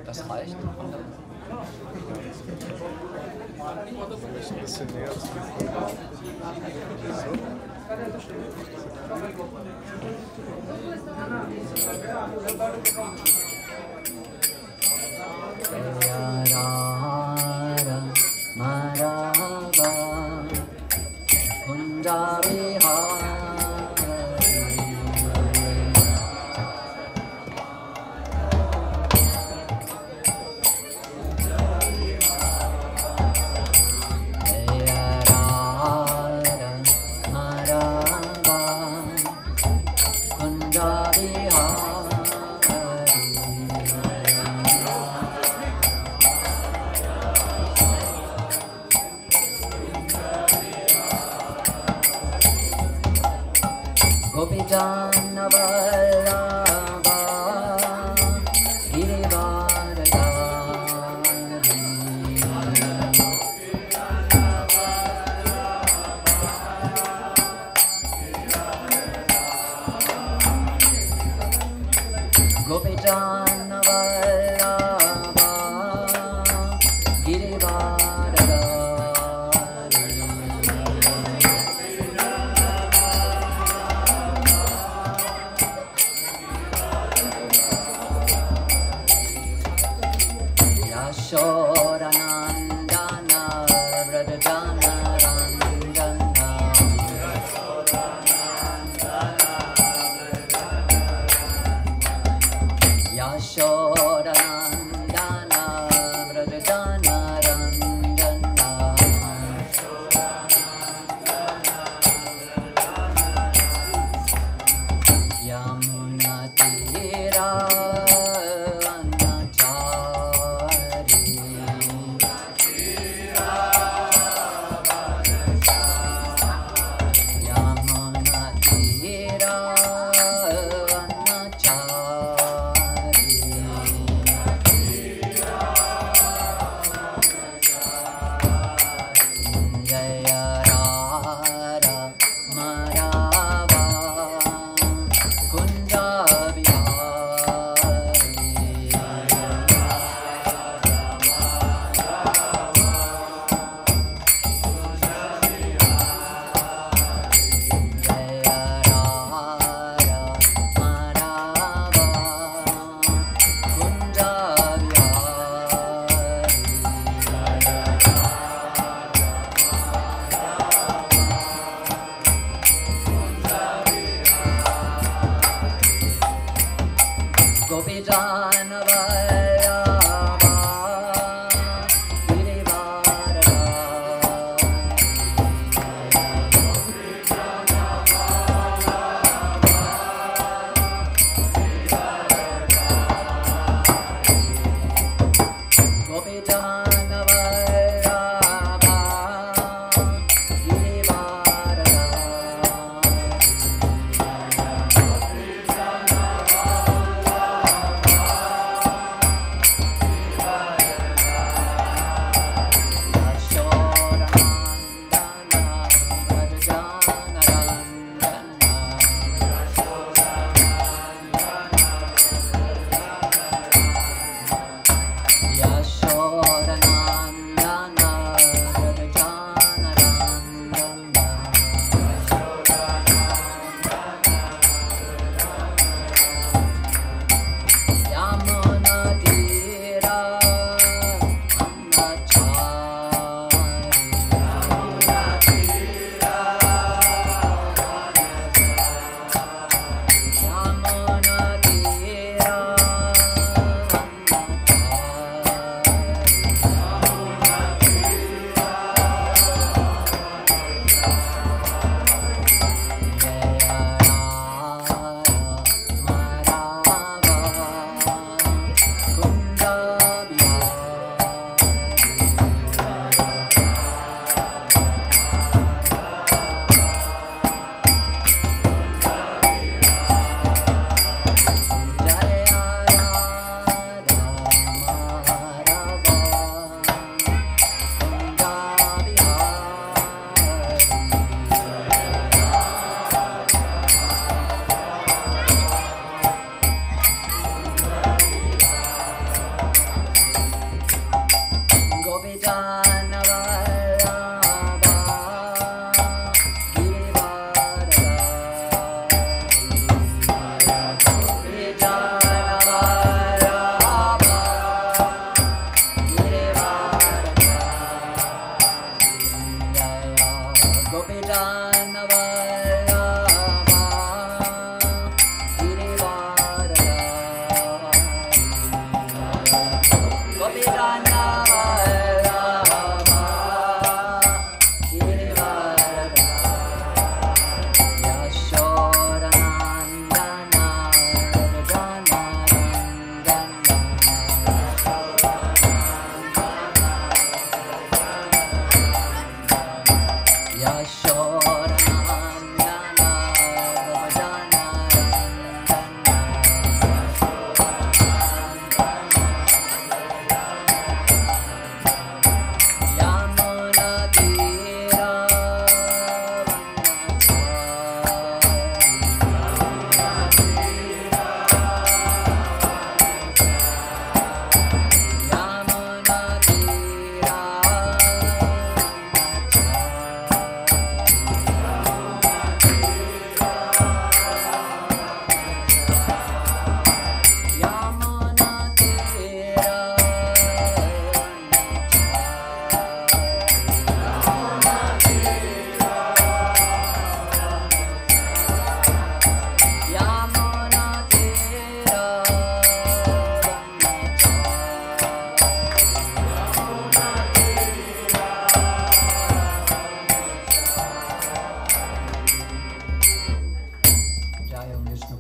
Das reicht. Ein bisschen näher. Kunja Bihar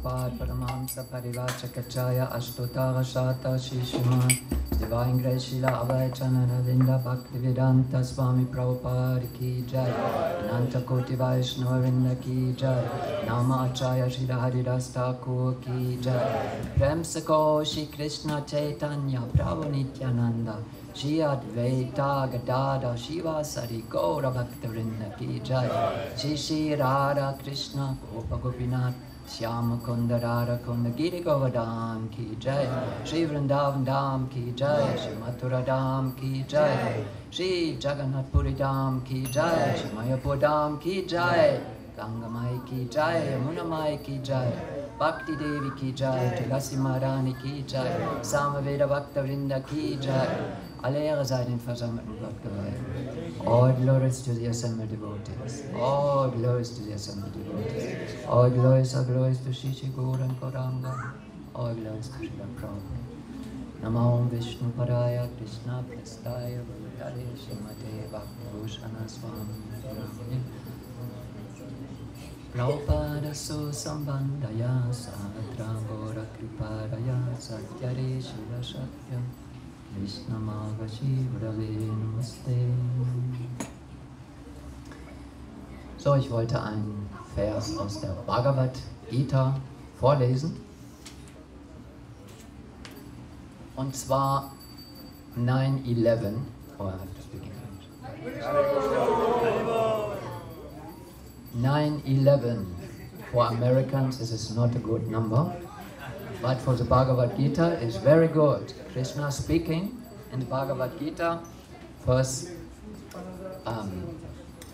Prabhupada Paramahamsa Parivachakacharya Ashtotara Shata Shishiman Divine Grace Srila Abhayachanana Vinda Bhaktivedanta Swami Prabhupada Ki Jai Ananta Koti Vaishnava Vrinda Ki Jai Nama Acharya Srila Haridas Thakur Ki Jai Prem Sako Shri Krishna Chaitanya Prabhu Nityananda Shri Advaita Gadada Shiva Sari Gaura Bhaktivinoda Ki Jai Shri Shri Radha Krishna Gopa Gopinath Shyama Kunda Radha Kunda Giri Govardhan Ki Jai Shri Vrindavan Dham Ki Jai Shri Mathura Dham Ki Jai Shri Jagannath Puri Dham Ki Jai Shri Mayapur Dham Ki Jai Ganga Mai Ki Jai Yamuna Mai Ki Jai Bhakti Devi Ki Jai Tulasi Maharani Ki Jai Samaveda Bhakta Vrinda Ki Jai Alle Ehre sei den versammelten Gottgeweihten. All glories to the assembled devotees. All glories to the assembled devotees. All glories are glories to Shri Shri Gaura and Gauranga. All glories to Srila Prabhupada. Namo Vishnu Padaya Krishna Prestaya Bhutale Srimate Bhakti Bhushana Swami Prabhupada Su Sambandaya Sadra Gaura Kripadaya Satyare Shiva Shatyam Krishna Magashi Vrave Namaste. So, ich wollte einen Vers aus der Bhagavad Gita vorlesen. Und zwar 9/11. Oh, I have to speak English. 9/11. For Americans, this is not a good number. But for the Bhagavad Gita, it's very good. Krishna speaking in the Bhagavad Gita,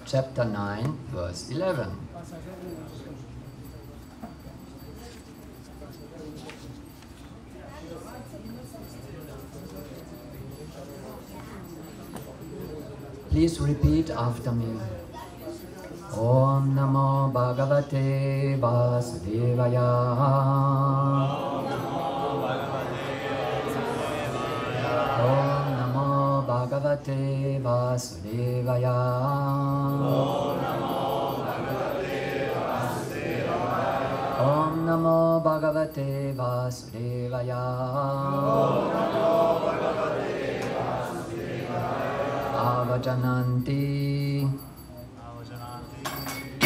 chapter 9, verse 11. Please repeat after me. Om Namo Bhagavate Vasudevaya. Om Namo Bhagavate Vasudevaya. Om Namo Bhagavate Vasudevaya. Avajananti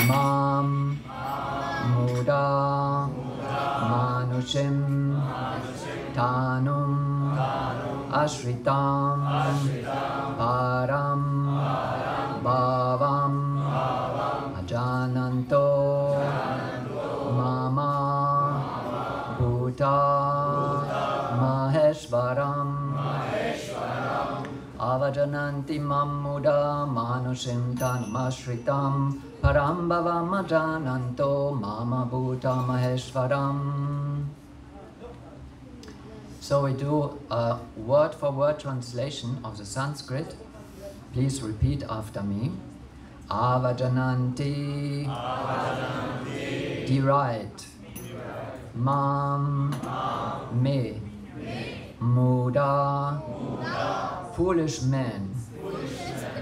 Mam Muda Manushim Tanum Ashritam Param Bhavam Ajananto Mama Bhuta Maheshwaram Avajananti Mamuda Manushim Tanum Ashritam Param Bhavam Ajananto Mama Bhuta Maheshwaram. So we do a word-for-word translation of the Sanskrit. Please repeat after me. Avajananti, deride. Mam, me. Muda, foolish man.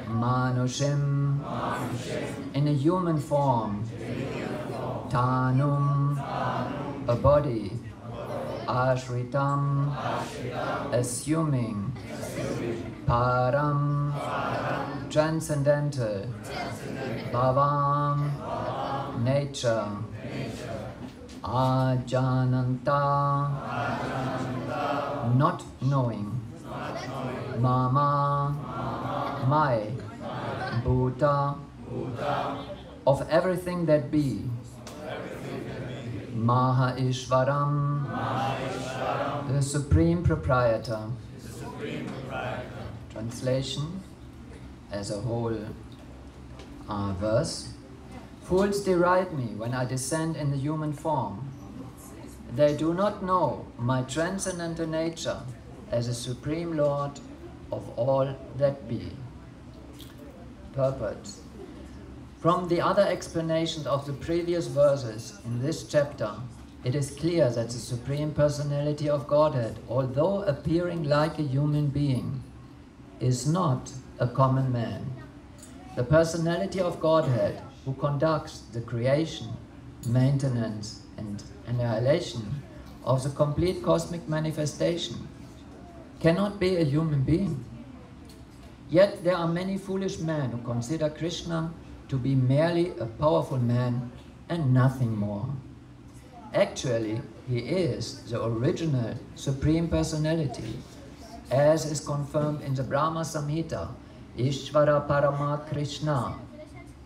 Manushim, in a human form. Tanum, a body. Ashritam, assuming. Param, transcendental. Bhavam, nature. Ajananta, not knowing. Mama, my. Bhuta, of everything that be. Maha Ishvaram, the Supreme Proprietor. Translation as a whole verse. Fools deride me when I descend in the human form. They do not know my transcendental nature as a Supreme Lord of all that be. Purport. From the other explanations of the previous verses in this chapter, it is clear that the Supreme Personality of Godhead, although appearing like a human being, is not a common man. The Personality of Godhead, who conducts the creation, maintenance, and annihilation of the complete cosmic manifestation, cannot be a human being. Yet there are many foolish men who consider Krishna to be merely a powerful man and nothing more. Actually, he is the original Supreme Personality, as is confirmed in the Brahma Samhita, Ishvara Parama Krishna.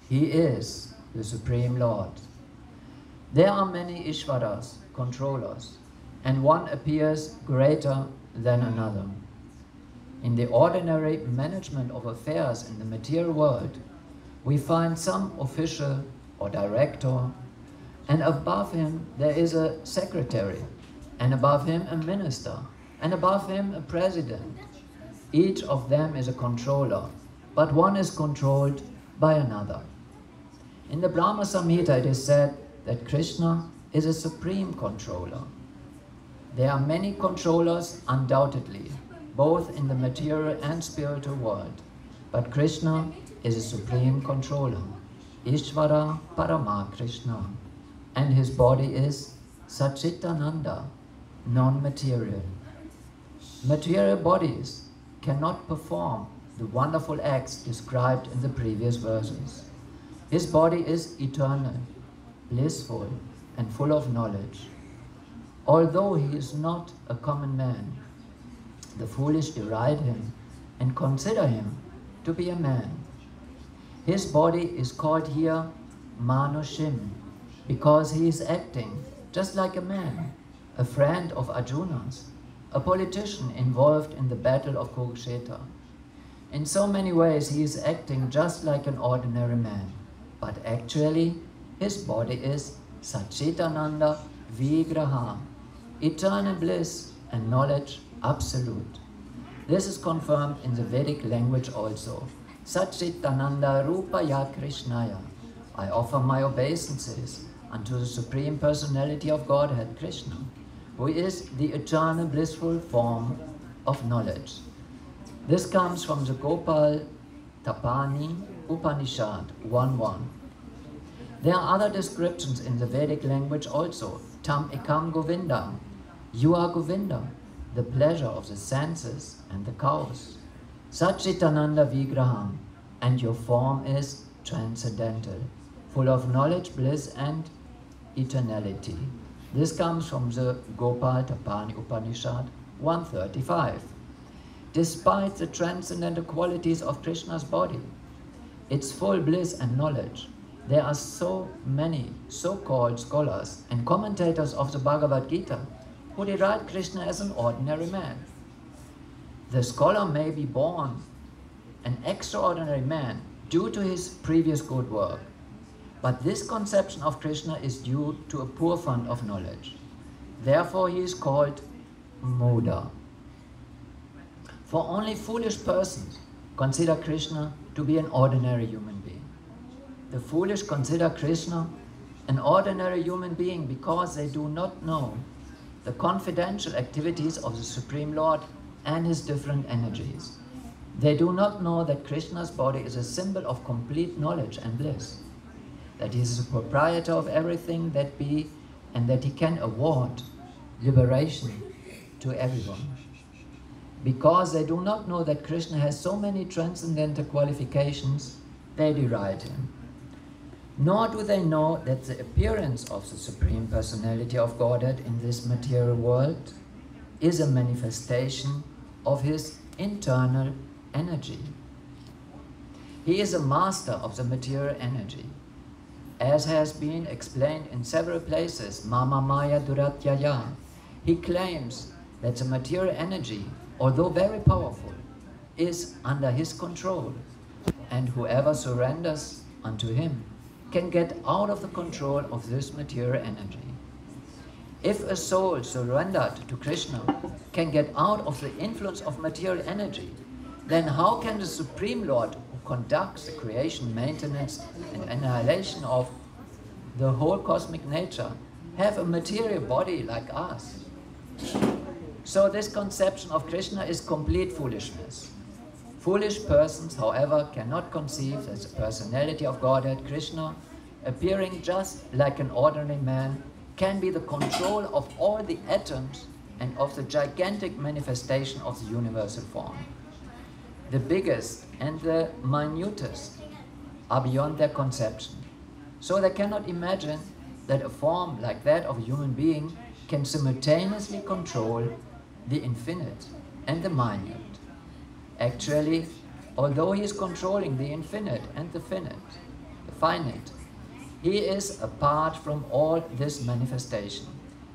He is the Supreme Lord. There are many Ishvaras, controllers, and one appears greater than another. In the ordinary management of affairs in the material world, we find some official or director, and above him there is a secretary, and above him a minister, and above him a president. Each of them is a controller, but one is controlled by another. In the Brahma Samhita it is said that Krishna is a supreme controller. There are many controllers undoubtedly, both in the material and spiritual world, but Krishna is a supreme controller, Ishvara Parama Krishna, and his body is Satchitananda, non-material. Material bodies cannot perform the wonderful acts described in the previous verses. His body is eternal, blissful, and full of knowledge. Although he is not a common man, the foolish deride him and consider him to be a man. His body is called here Manushim, because he is acting just like a man, a friend of Arjuna's, a politician involved in the battle of Kurukshetra. In so many ways he is acting just like an ordinary man, but actually his body is Satchitananda Vigraha, eternal bliss and knowledge absolute. This is confirmed in the Vedic language also. Satchitananda Rupaya Krishnaya. I offer my obeisances unto the Supreme Personality of Godhead, Krishna, who is the eternal blissful form of knowledge. This comes from the Gopal Tapani Upanishad 1.1. There are other descriptions in the Vedic language also. Tam ekam Govinda. You are Govinda, the pleasure of the senses and the cows. Satchitananda Vigraham, and your form is transcendental, full of knowledge, bliss, and eternality. This comes from the Gopal Tapani Upanishad 135. Despite the transcendental qualities of Krishna's body, its full bliss and knowledge, there are so many so-called scholars and commentators of the Bhagavad Gita who deride Krishna as an ordinary man. The scholar may be born an extraordinary man due to his previous good work, but this conception of Krishna is due to a poor fund of knowledge. Therefore he is called Muda. For only foolish persons consider Krishna to be an ordinary human being. The foolish consider Krishna an ordinary human being because they do not know the confidential activities of the Supreme Lord and his different energies. They do not know that Krishna's body is a symbol of complete knowledge and bliss, that he is the proprietor of everything that be, and that he can award liberation to everyone. Because they do not know that Krishna has so many transcendental qualifications, they deride him. Nor do they know that the appearance of the Supreme Personality of Godhead in this material world is a manifestation of his internal energy. He is a master of the material energy. As has been explained in several places, Mama Maya Duratyaya, he claims that the material energy, although very powerful, is under his control, and whoever surrenders unto him can get out of the control of this material energy. If a soul surrendered to Krishna can get out of the influence of material energy, then how can the Supreme Lord, who conducts the creation, maintenance, and annihilation of the whole cosmic nature, have a material body like us? So this conception of Krishna is complete foolishness. Foolish persons, however, cannot conceive that the personality of Godhead, Krishna, appearing just like an ordinary man, can be the control of all the atoms and of the gigantic manifestation of the universal form. The biggest and the minutest are beyond their conception, so they cannot imagine that a form like that of a human being can simultaneously control the infinite and the minute. Actually, although he is controlling the infinite and the finite, he is apart from all this manifestation.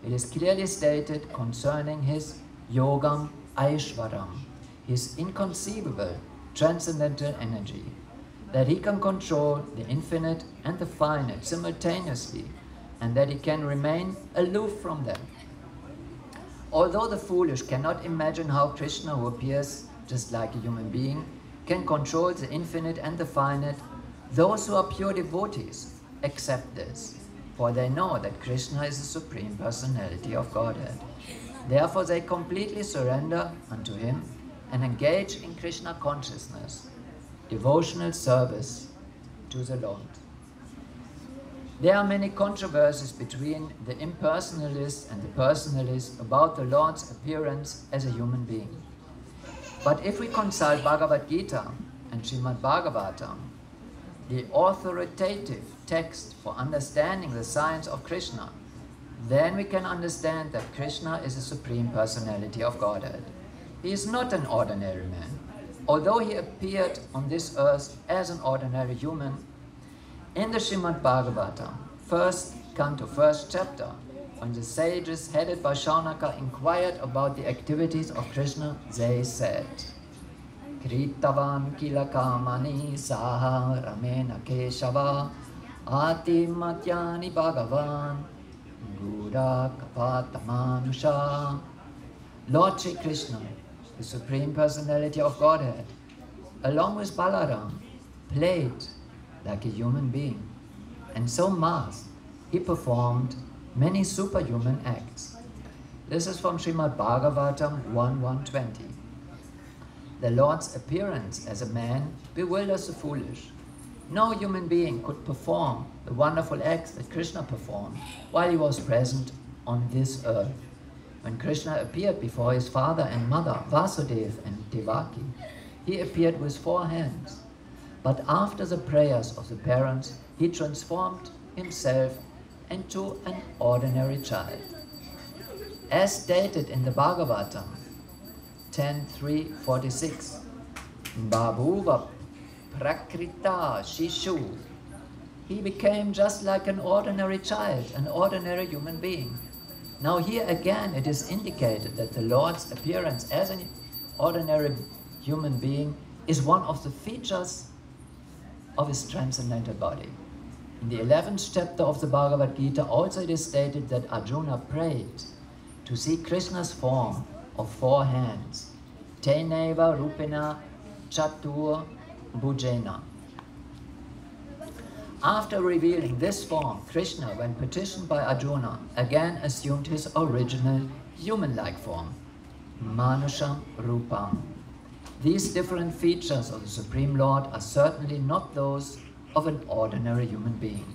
It is clearly stated concerning his yogam aishvaram, his inconceivable transcendental energy, that he can control the infinite and the finite simultaneously, and that he can remain aloof from them. Although the foolish cannot imagine how Krishna, who appears just like a human being, can control the infinite and the finite, those who are pure devotees accept this, for they know that Krishna is the Supreme Personality of Godhead. Therefore they completely surrender unto him and engage in Krishna consciousness, devotional service to the Lord. There are many controversies between the impersonalists and the personalists about the Lord's appearance as a human being. But if we consult Bhagavad Gita and Srimad Bhagavatam, the authoritative text for understanding the science of Krishna, then we can understand that Krishna is the Supreme Personality of Godhead. He is not an ordinary man. Although he appeared on this earth as an ordinary human, in the Srimad Bhagavatam, first canto, first chapter, when the sages headed by Shaunaka inquired about the activities of Krishna, they said, Kritavan kilakamani saha ramena keshava ati matyani bhagavan gura kapatamanusha. Lord Shri Krishna, the Supreme Personality of Godhead, along with Balaram, played like a human being, and so masked, he performed many superhuman acts. This is from Srimad Bhagavatam 1.120. The Lord's appearance as a man bewilders the foolish. No human being could perform the wonderful acts that Krishna performed while he was present on this earth. When Krishna appeared before his father and mother, Vasudeva and Devaki, he appeared with 4 hands. But after the prayers of the parents, he transformed himself into an ordinary child. As stated in the Bhagavatam 10.3.46, Babhuva prakrita shishu, he became just like an ordinary child, an ordinary human being. Now here again it is indicated that the Lord's appearance as an ordinary human being is one of the features of his transcendental body. In the 11th chapter of the Bhagavad Gita also it is stated that Arjuna prayed to see Krishna's form of 4 hands, Teneva Rupena Chatur Bhujena. After revealing this form, Krishna, when petitioned by Arjuna, again assumed his original human-like form, Manusham Rupam. These different features of the Supreme Lord are certainly not those of an ordinary human being.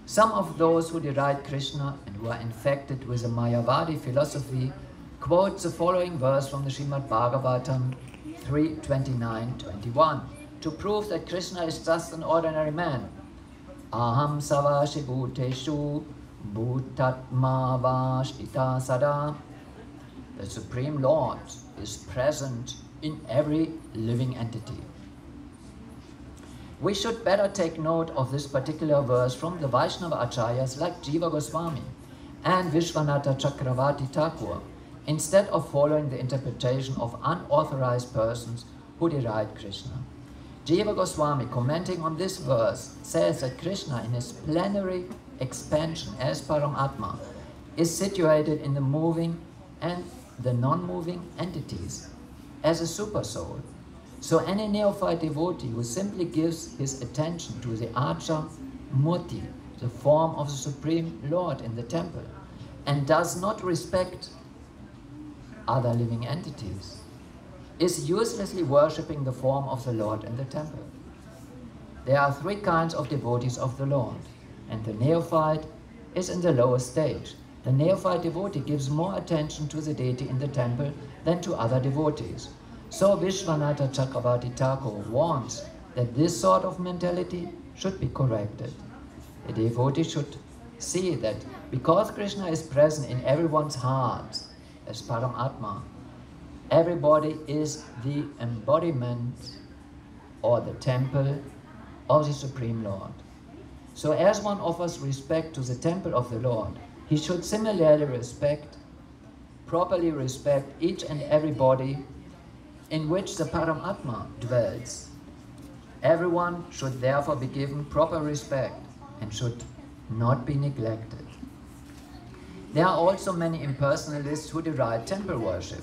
Some of those who deride Krishna and who are infected with a Mayavadi philosophy quote the following verse from the Srimad Bhagavatam 3.29.21 to prove that Krishna is just an ordinary man. Aham savashi bhuteshu bhutatma vashtita sada. The Supreme Lord is present in every living entity. We should better take note of this particular verse from the Vaishnava Acharyas like Jiva Goswami and Vishwanatha Chakravarti Thakur, instead of following the interpretation of unauthorized persons who deride Krishna. Jiva Goswami, commenting on this verse, says that Krishna in his plenary expansion as Paramatma is situated in the moving and the non-moving entities as a supersoul. So any neophyte devotee who simply gives his attention to the Archa Murti, the form of the Supreme Lord in the temple, and does not respect other living entities, is uselessly worshipping the form of the Lord in the temple. There are 3 kinds of devotees of the Lord, and the neophyte is in the lower stage. The neophyte devotee gives more attention to the deity in the temple than to other devotees. So Vishwanatha Chakravarti Thakur warns that this sort of mentality should be corrected. A devotee should see that because Krishna is present in everyone's heart as Paramatma, everybody is the embodiment or the temple of the Supreme Lord. So as one offers respect to the temple of the Lord, he should similarly properly respect each and every body in which the Paramatma dwells. Everyone should therefore be given proper respect and should not be neglected. There are also many impersonalists who deride temple worship.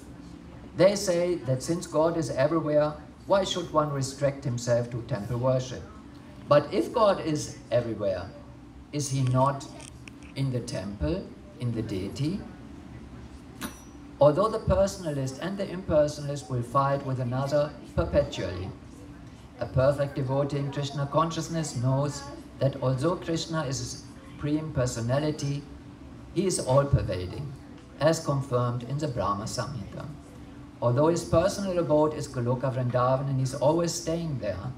They say that since God is everywhere, why should one restrict himself to temple worship? But if God is everywhere, is he not in the temple, in the deity? Although the personalist and the impersonalist will fight with another perpetually, a perfect devotee in Krishna consciousness knows that although Krishna is a supreme personality, he is all-pervading, as confirmed in the Brahma Samhita. Although his personal abode is Goloka Vrindavan and he is always staying there,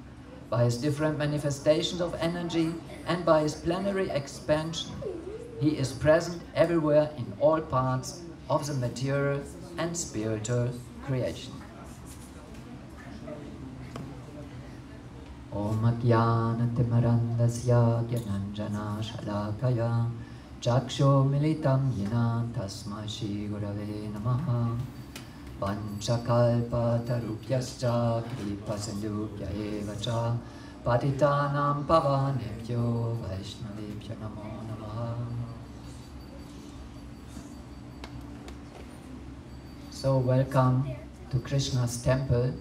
by his different manifestations of energy and by his plenary expansion, he is present everywhere in all parts of the material and spiritual creation. Om Ajnanatimarandasya Gyananjana Shalakaya Chaksho Militam Yena Tasmai Shri Gurave Namaha Panchakalpa Tarupyascha Kripasindhubhya Evacha Patitanam Pavanebhyo Vaishnavebhyo Namo Namaha. So welcome to Krishna's temple.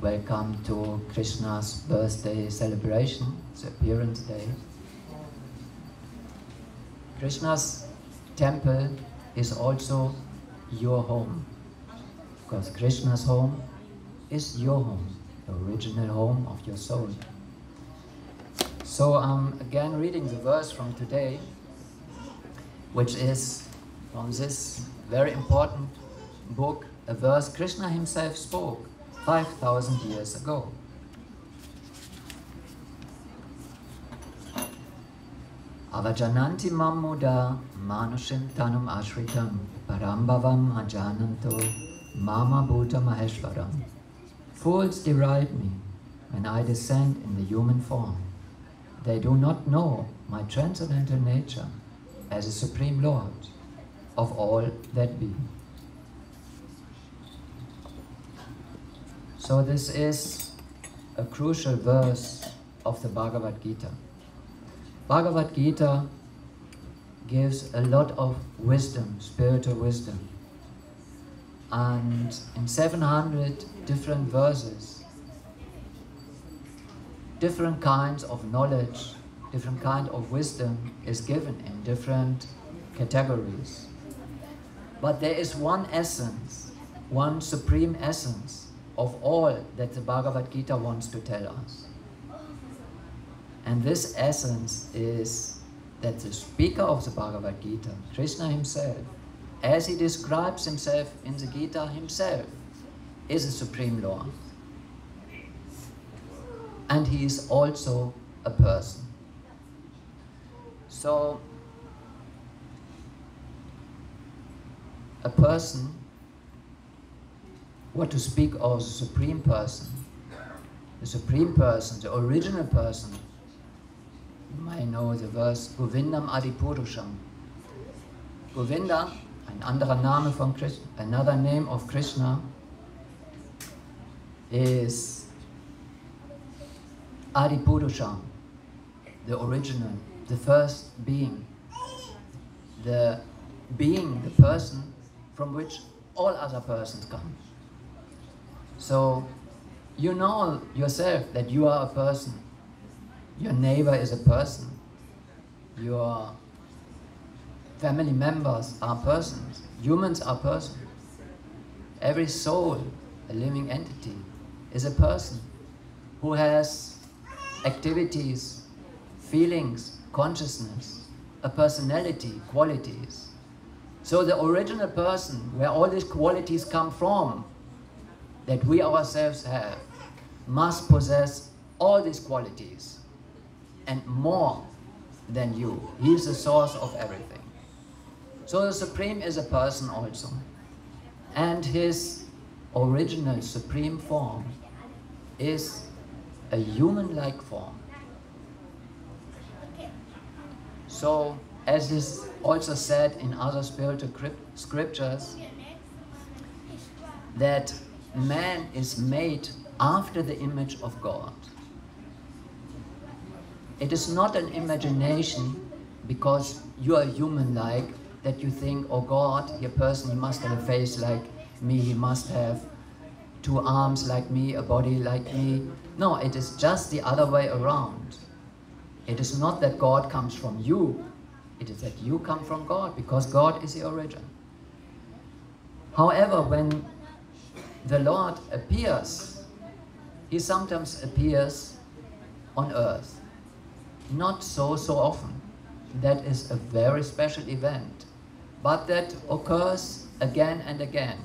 Welcome to Krishna's birthday celebration, the appearance day. Krishna's temple is also your home, because Krishna's home is your home, the original home of your soul. So I'm again reading the verse from today, which is from this very important book, a verse Krishna himself spoke 5,000 years ago. Avajananti mammuda manushim tanum ashritam parambavam ajananto mama bhuta maheshwaram. Fools deride me when I descend in the human form. They do not know my transcendental nature as a Supreme Lord of all that be. So this is a crucial verse of the Bhagavad Gita. Bhagavad Gita gives a lot of wisdom, spiritual wisdom. And in 700 different verses, different kinds of knowledge, different kind of wisdom is given in different categories. But there is one essence, one supreme essence of all that the Bhagavad Gita wants to tell us. And this essence is that the speaker of the Bhagavad Gita, Krishna himself, as he describes himself in the Gita himself, is a Supreme Lord. And he is also a person. So, a person, what to speak of the Supreme Person, the original person. You might know the verse, Govindam Adipurusham. Govinda, ein anderer Name von Krishna, another name of Krishna, is Adipurusham, the original, the first being. The being, the person from which all other persons come. So, you know yourself that you are a person. Your neighbor is a person. Your family members are persons. Humans are persons. Every soul, a living entity, is a person who has activities, feelings, consciousness, a personality, qualities. So the original person, where all these qualities come from, that we ourselves have, must possess all these qualities and more than you. He is the source of everything. So the Supreme is a person also. And his original supreme form is a human-like form. So, as is also said in other spiritual scriptures, that man is made after the image of God. It is not an imagination because you are human-like, that you think, oh God, your person, he must have a face like me, he must have two arms like me, a body like me. No, it is just the other way around. It is not that God comes from you, it is that you come from God, because God is the origin. However, when the Lord appears, he sometimes appears on earth. Not so often. That is a very special event. But that occurs again and again.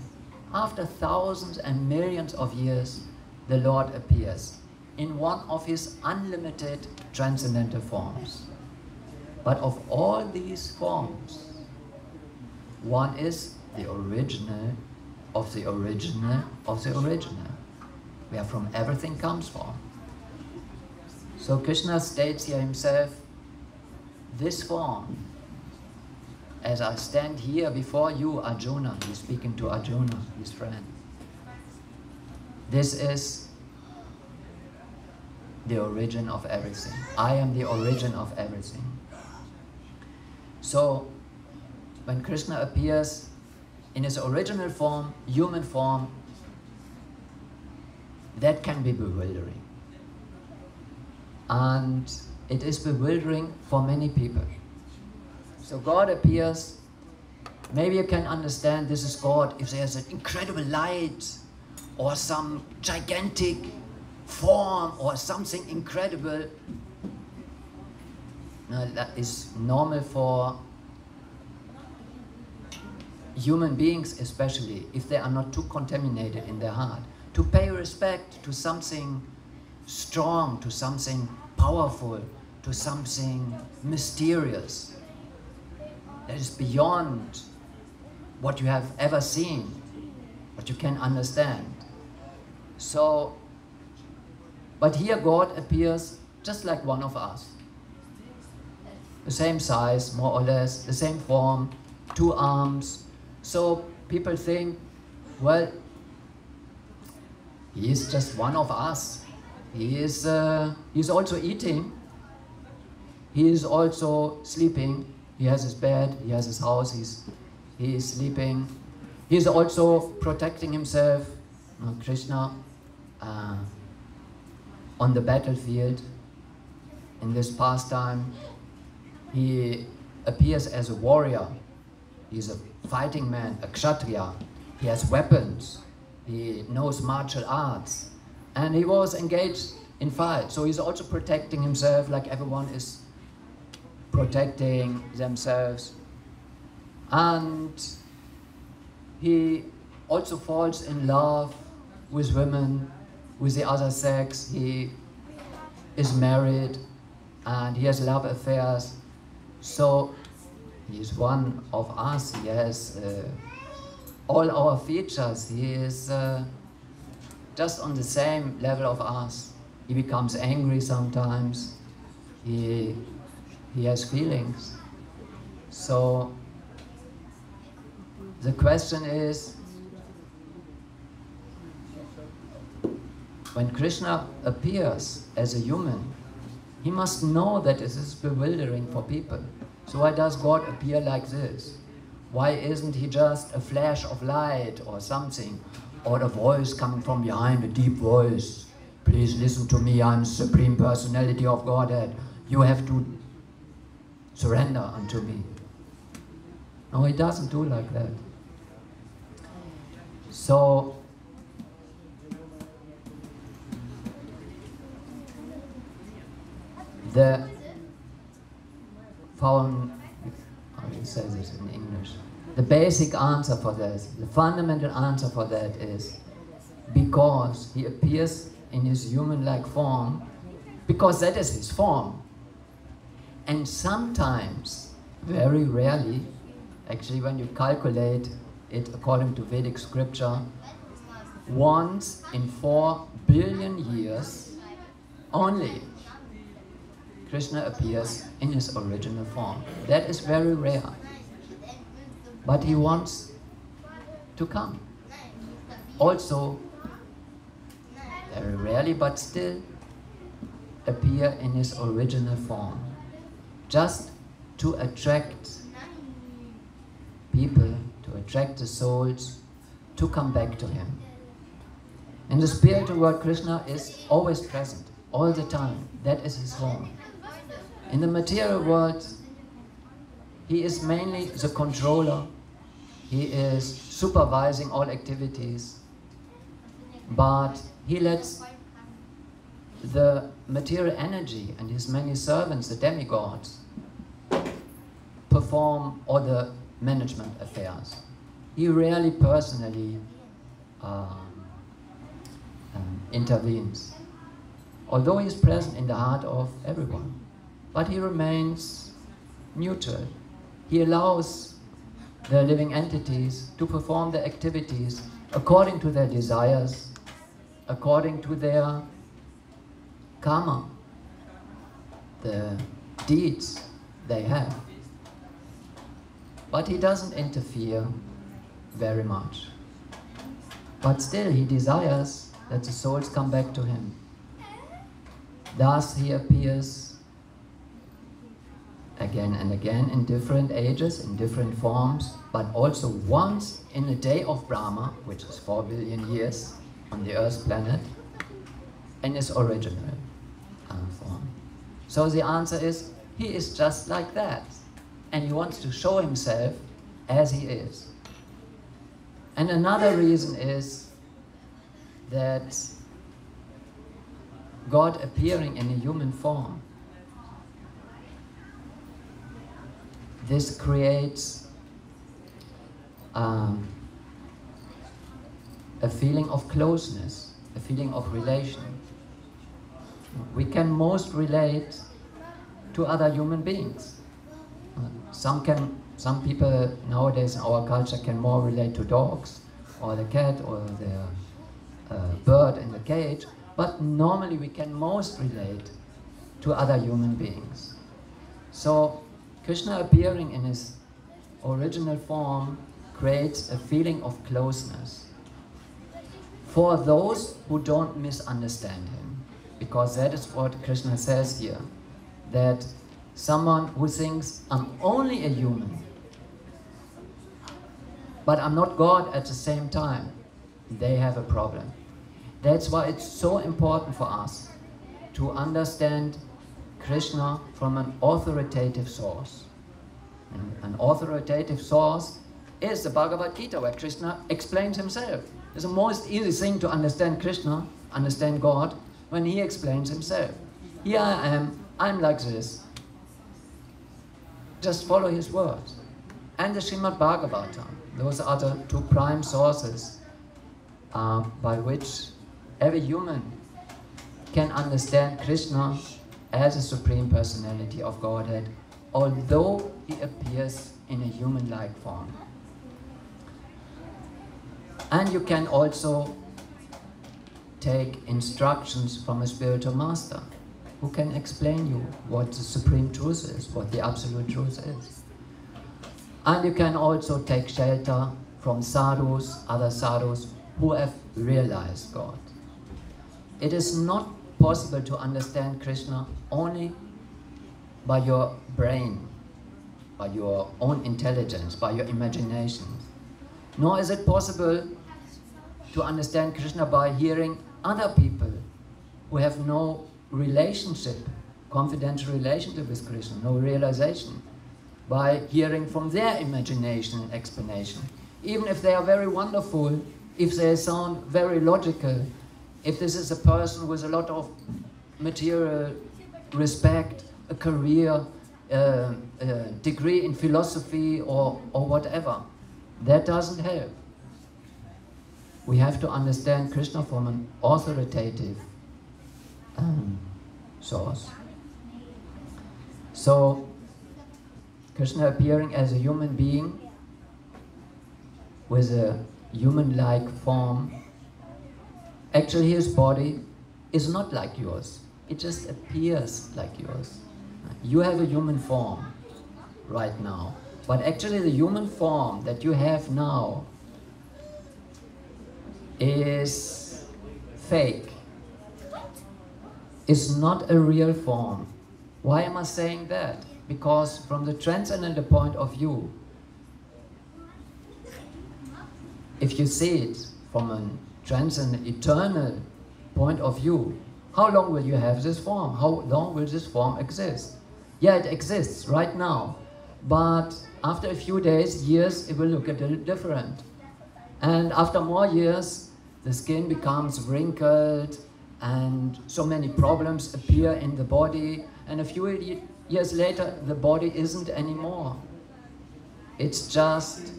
After thousands and millions of years, the Lord appears in one of his unlimited transcendental forms. But of all these forms, one is the original of the original of the original, where from everything comes from. So Krishna states here himself, this form, as I stand here before you, Arjuna, he's speaking to Arjuna, his friend. This is the origin of everything. I am the origin of everything. So, when Krishna appears in his original form, human form, that can be bewildering. And it is bewildering for many people. So God appears, maybe you can understand this is God if there's an incredible light or some gigantic form or something incredible. Now, that is normal for human beings, especially if they are not too contaminated in their heart, to pay respect to something strong, to something powerful, to something mysterious that is beyond what you have ever seen, what you can understand. So, but here God appears just like one of us. The same size, more or less, the same form, two arms. So people think, well, he is just one of us. He's also eating. He is also sleeping. He has his bed, he has his house, he is sleeping. He is also protecting himself, Krishna, on the battlefield. In this pastime, he appears as a warrior. He is a fighting man, a kshatriya. He has weapons. He knows martial arts. And he was engaged in fight. So he's also protecting himself like everyone is protecting themselves. And he also falls in love with women, with the other sex. He is married and he has love affairs. So he is one of us. He has all our features. He is just on the same level of us. He becomes angry sometimes. He has feelings. So the question is, when Krishna appears as a human, he must know that this is bewildering for people. So why does God appear like this? Why isn't he just a flash of light or something? Or a voice coming from behind, a deep voice. Please listen to me, I'm Supreme Personality of Godhead. You have to surrender unto me. No, he doesn't do like that. So, the found, how do you say this in English? The basic answer for that, the fundamental answer for that is because he appears in his human-like form, because that is his form. And sometimes, very rarely, actually when you calculate it according to Vedic scripture, once in 4 billion years only, Krishna appears in his original form. That is very rare. But he wants to come. Also, very rarely, but still, appear in his original form. Just to attract people, to attract the souls, to come back to him. In the spiritual world, Krishna is always present, all the time. That is his home. In the material world, he is mainly the controller. He is supervising all activities. But he lets the material energy and his many servants, the demigods, perform all the management affairs. He rarely personally intervenes, although he is present in the heart of everyone. But he remains neutral. He allows the living entities to perform their activities according to their desires, according to their karma, the deeds they have. But he doesn't interfere very much. But still he desires that the souls come back to him. Thus he appears again and again in different ages, in different forms, but also once in a day of Brahma, which is 4 billion years on the Earth planet, in his original form. So the answer is, he is just like that. And he wants to show himself as he is. And another reason is that God appearing in a human form, this creates a feeling of closeness, a feeling of relation. We can most relate to other human beings. Some people nowadays in our culture can more relate to dogs, or the cat, or the bird in the cage, but normally we can most relate to other human beings. So Krishna appearing in his original form creates a feeling of closeness for those who don't misunderstand him, because that is what Krishna says here, that someone who thinks, I'm only a human, but I'm not God at the same time, they have a problem. That's why it's so important for us to understand Krishna from an authoritative source. And an authoritative source is the Bhagavad Gita, where Krishna explains himself. It's the most easy thing to understand Krishna, understand God, when he explains himself. Here I am, I'm like this. Just follow his words. And the Srimad Bhagavatam. Those are the two prime sources by which every human can understand Krishna as a Supreme Personality of Godhead, although he appears in a human-like form. And you can also take instructions from a spiritual master who can explain you what the supreme truth is, what the absolute truth is. And you can also take shelter from sadhus, other sadhus who have realized God. It is not possible to understand Krishna only by your brain, by your own intelligence, by your imagination. Nor is it possible to understand Krishna by hearing other people who have no relationship, confidential relationship with Krishna, no realization, by hearing from their imagination and explanation. Even if they are very wonderful, if they sound very logical, if this is a person with a lot of material respect, a career, degree in philosophy or whatever. That doesn't help. We have to understand Krishna from an authoritative source. So, Krishna appearing as a human being with a human-like form, actually his body is not like yours. It just appears like yours. You have a human form right now, but actually the human form that you have now is fake. It's not a real form. Why am I saying that? Because from the transcendental point of view, if you see it from a transcendent, eternal point of view, how long will you have this form? How long will this form exist? Yeah, it exists right now, but after a few days, years, it will look a little different. And after more years, the skin becomes wrinkled and so many problems appear in the body, and a few years later, the body isn't anymore. It's just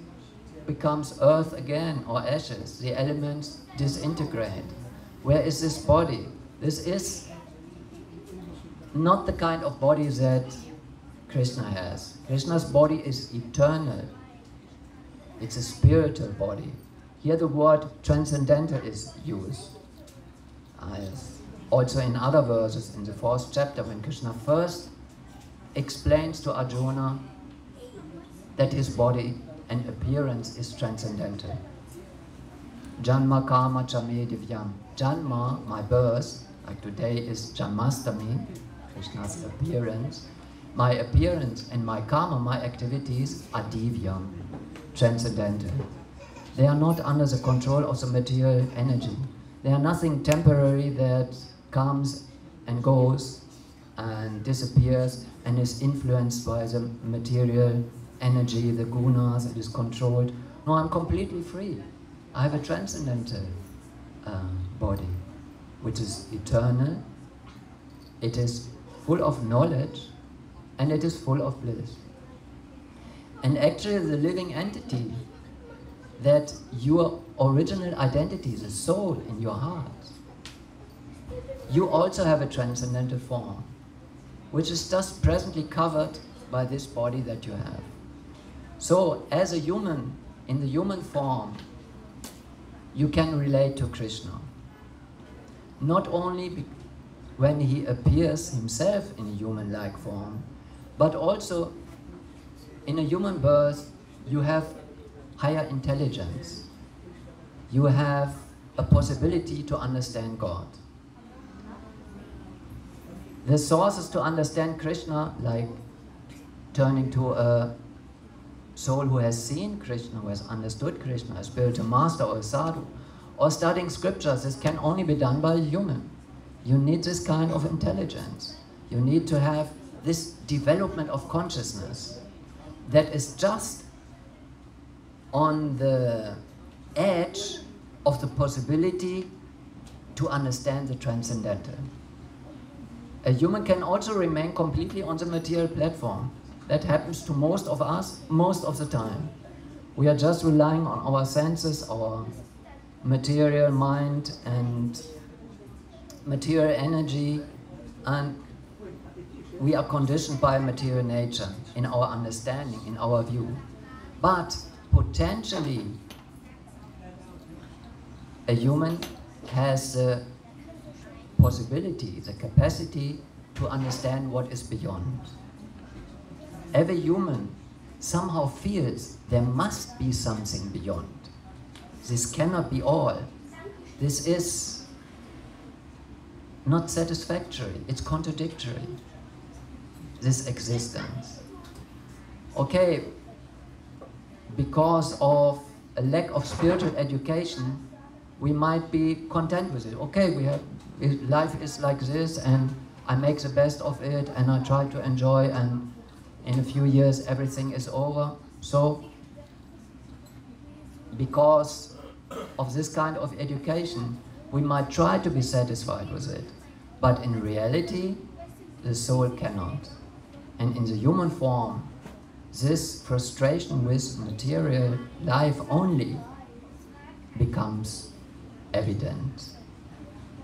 becomes earth again, or ashes. The elements disintegrate. Where is this body? This is not the kind of body that Krishna has. Krishna's body is eternal. It's a spiritual body. Here the word transcendental is used. Also in other verses, in the 4th chapter, when Krishna first explains to Arjuna that his body and appearance is transcendental. Janma karma chame divyam. Janma, my birth, like today is Janmastami, Krishna's appearance. My appearance and my karma, my activities, are divyam, transcendental. They are not under the control of the material energy. They are nothing temporary that comes and goes and disappears and is influenced by the material energy, the gunas, it is controlled. No, I'm completely free. I have a transcendental body, which is eternal. It is full of knowledge, and it is full of bliss. And actually the living entity, that your original identity, the soul in your heart, you also have a transcendental form, which is just presently covered by this body that you have. So, as a human, in the human form, you can relate to Krishna. Not only when he appears himself in a human-like form, but also in a human birth, you have higher intelligence. You have a possibility to understand God. The sources to understand Krishna, like turning to a soul who has seen Krishna, who has understood Krishna, a spiritual master or a sadhu, or studying scriptures, this can only be done by a human. You need this kind of intelligence. You need to have this development of consciousness that is just on the edge of the possibility to understand the transcendental. A human can also remain completely on the material platform. That happens to most of us, most of the time. We are just relying on our senses, our material mind and material energy, and we are conditioned by material nature in our understanding, in our view. But potentially, a human has the possibility, the capacity to understand what is beyond. Every human somehow feels there must be something beyond. This cannot be all. This is not satisfactory, it's contradictory, this existence. Okay, because of a lack of spiritual education, we might be content with it. Okay, life is like this, and I make the best of it, and I try to enjoy, and in a few years everything is over. So, because of this kind of education, we might try to be satisfied with it. But in reality, the soul cannot. And in the human form, this frustration with material life only becomes evident.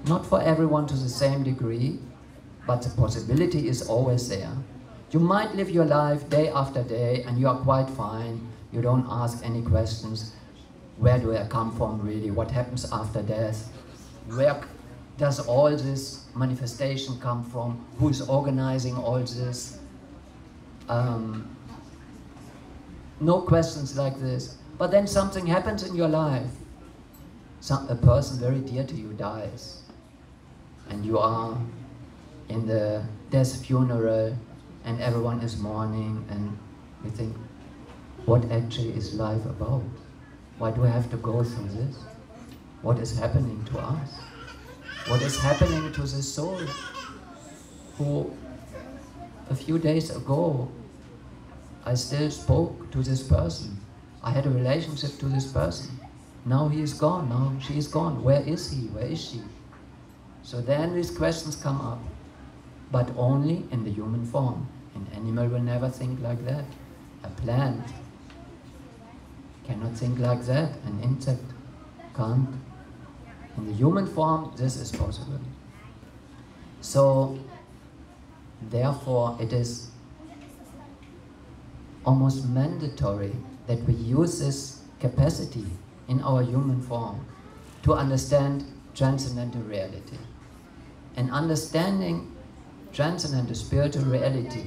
Not for everyone to the same degree, but the possibility is always there. You might live your life day after day and you are quite fine. You don't ask any questions. Where do I come from really? What happens after death? Where does all this manifestation come from? Who is organizing all this? No questions like this. But then something happens in your life. A person very dear to you dies. And you are in the death funeral and everyone is mourning and you think, what actually is life about? Why do I have to go through this? What is happening to us? What is happening to the soul who a few days ago I still spoke to this person. I had a relationship to this person. Now he is gone, now she is gone. Where is he? Where is she? So then these questions come up, but only in the human form. An animal will never think like that. A plant cannot think like that. An insect can't. In the human form, this is possible. So, therefore, it is almost mandatory that we use this capacity in our human form to understand transcendental reality. And understanding transcendental spiritual reality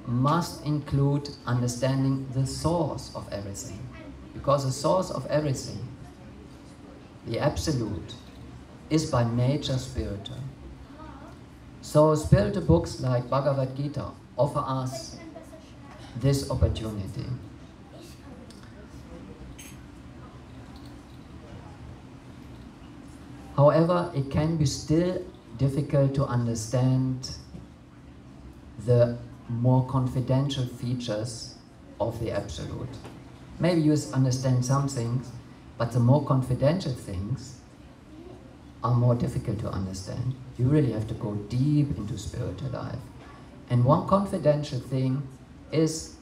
must include understanding the source of everything. Because the source of everything, the Absolute, is by nature spiritual. So spiritual books like Bhagavad Gita offer us this opportunity. However, it can be still difficult to understand the more confidential features of the Absolute. Maybe you understand some things, but the more confidential things are more difficult to understand. You really have to go deep into spiritual life. And one confidential thing is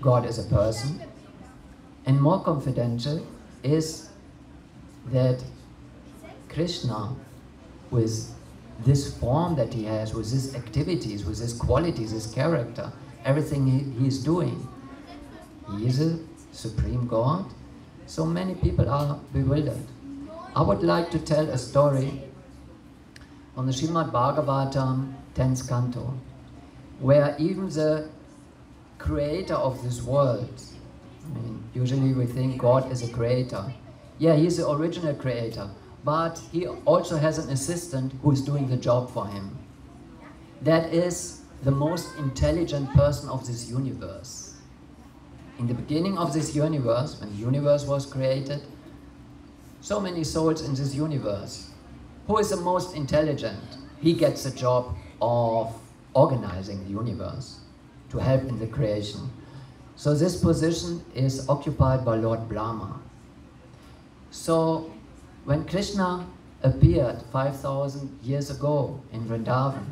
God is a person, and more confidential is that Krishna, with this form that he has, with his activities, with his qualities, his character, everything he is doing, he is a supreme God. So many people are bewildered. I would like to tell a story on the Srimad Bhagavatam 10th canto, where even the creator of this world, I mean, usually we think God is a creator. Yeah, he's the original creator, but he also has an assistant who is doing the job for him. That is the most intelligent person of this universe. In the beginning of this universe, when the universe was created, so many souls in this universe. Who is the most intelligent? He gets the job of organizing the universe, to help in the creation. So this position is occupied by Lord Brahma. So when Krishna appeared 5,000 years ago in Vrindavan,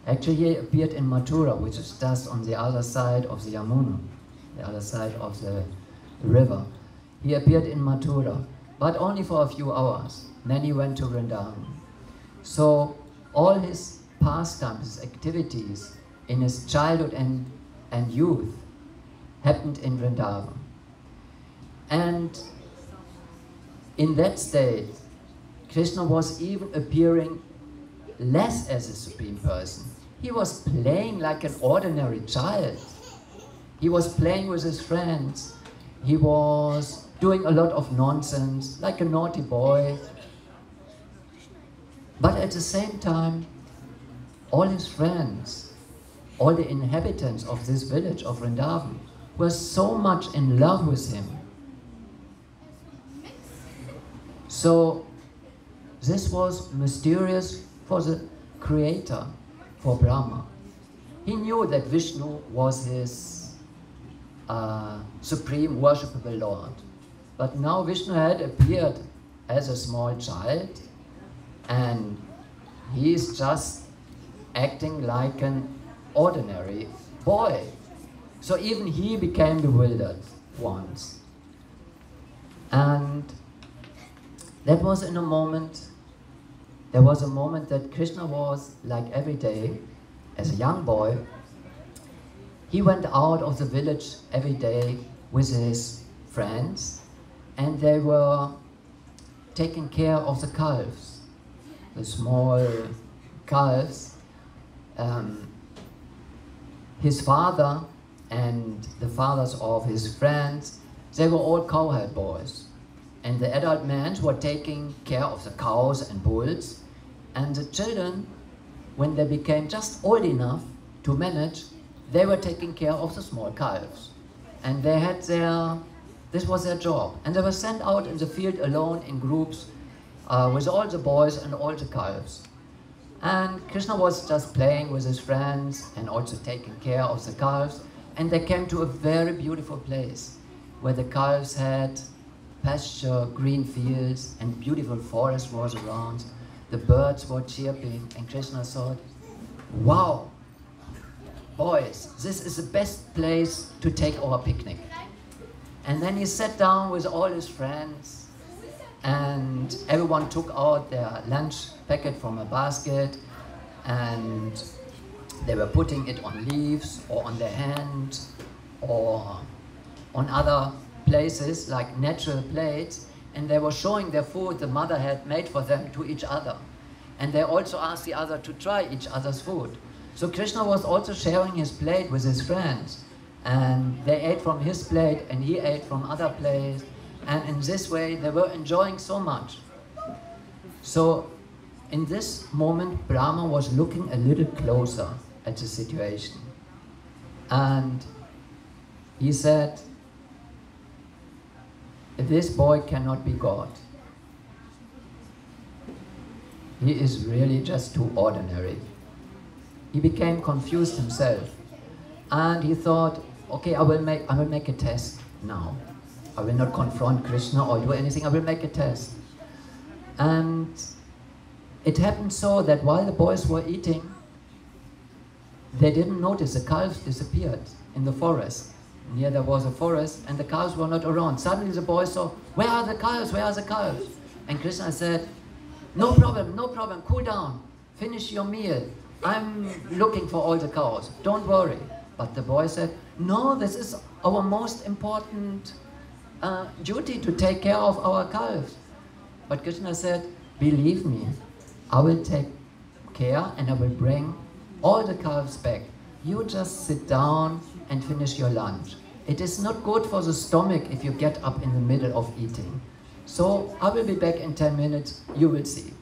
actually he appeared in Mathura, which is just on the other side of the Yamuna, the other side of the river. He appeared in Mathura, but only for a few hours. Then he went to Vrindavan. So all his pastimes, his activities in his childhood and youth happened in Vrindavan. And in that state, Krishna was even appearing less as a supreme person. He was playing like an ordinary child. He was playing with his friends. He was doing a lot of nonsense, like a naughty boy. But at the same time, all his friends, all the inhabitants of this village of Vrindavan were so much in love with him. So this was mysterious for the creator, for Brahma. He knew that Vishnu was his supreme worshipable Lord. But now Vishnu had appeared as a small child, and he is just acting like an ordinary boy. So even he became bewildered once. And that was in a moment, there was a moment that Krishna was like every day, as a young boy, he went out of the village every day with his friends, and they were taking care of the calves, the small calves. His father and the fathers of his friends, they were all cowherd boys. And the adult men were taking care of the cows and bulls. And the children, when they became just old enough to manage, they were taking care of the small calves. And they had this was their job. And they were sent out in the field alone in groups with all the boys and all the calves. And Krishna was just playing with his friends and also taking care of the calves. And they came to a very beautiful place where the calves had pasture, green fields, and beautiful forest was around. The birds were chirping, and Krishna thought, wow, boys, this is the best place to take our picnic. And then he sat down with all his friends, and everyone took out their lunch packet from a basket, and they were putting it on leaves or on their hand or on other places like natural plates, and they were showing their food the mother had made for them to each other. And they also asked the other to try each other's food. So Krishna was also sharing his plate with his friends, and they ate from his plate and he ate from other plates, and in this way they were enjoying so much. So in this moment Brahma was looking a little closer at the situation, and he said, this boy cannot be God. He is really just too ordinary. He became confused himself, and he thought, okay, I will make a test now. I will not confront Krishna or do anything, I will make a test. And it happened so that while the boys were eating, they didn't notice the calves disappeared in the forest. Near there was a forest and the calves were not around. Suddenly the boys saw, where are the calves, where are the calves? And Krishna said, no problem, cool down, finish your meal. I'm looking for all the cows, don't worry. But the boy said, no, this is our most important duty, to take care of our calves. But Krishna said, believe me, I will take care and I will bring all the calves back. You just sit down and finish your lunch. It is not good for the stomach if you get up in the middle of eating. So I will be back in 10 minutes, you will see.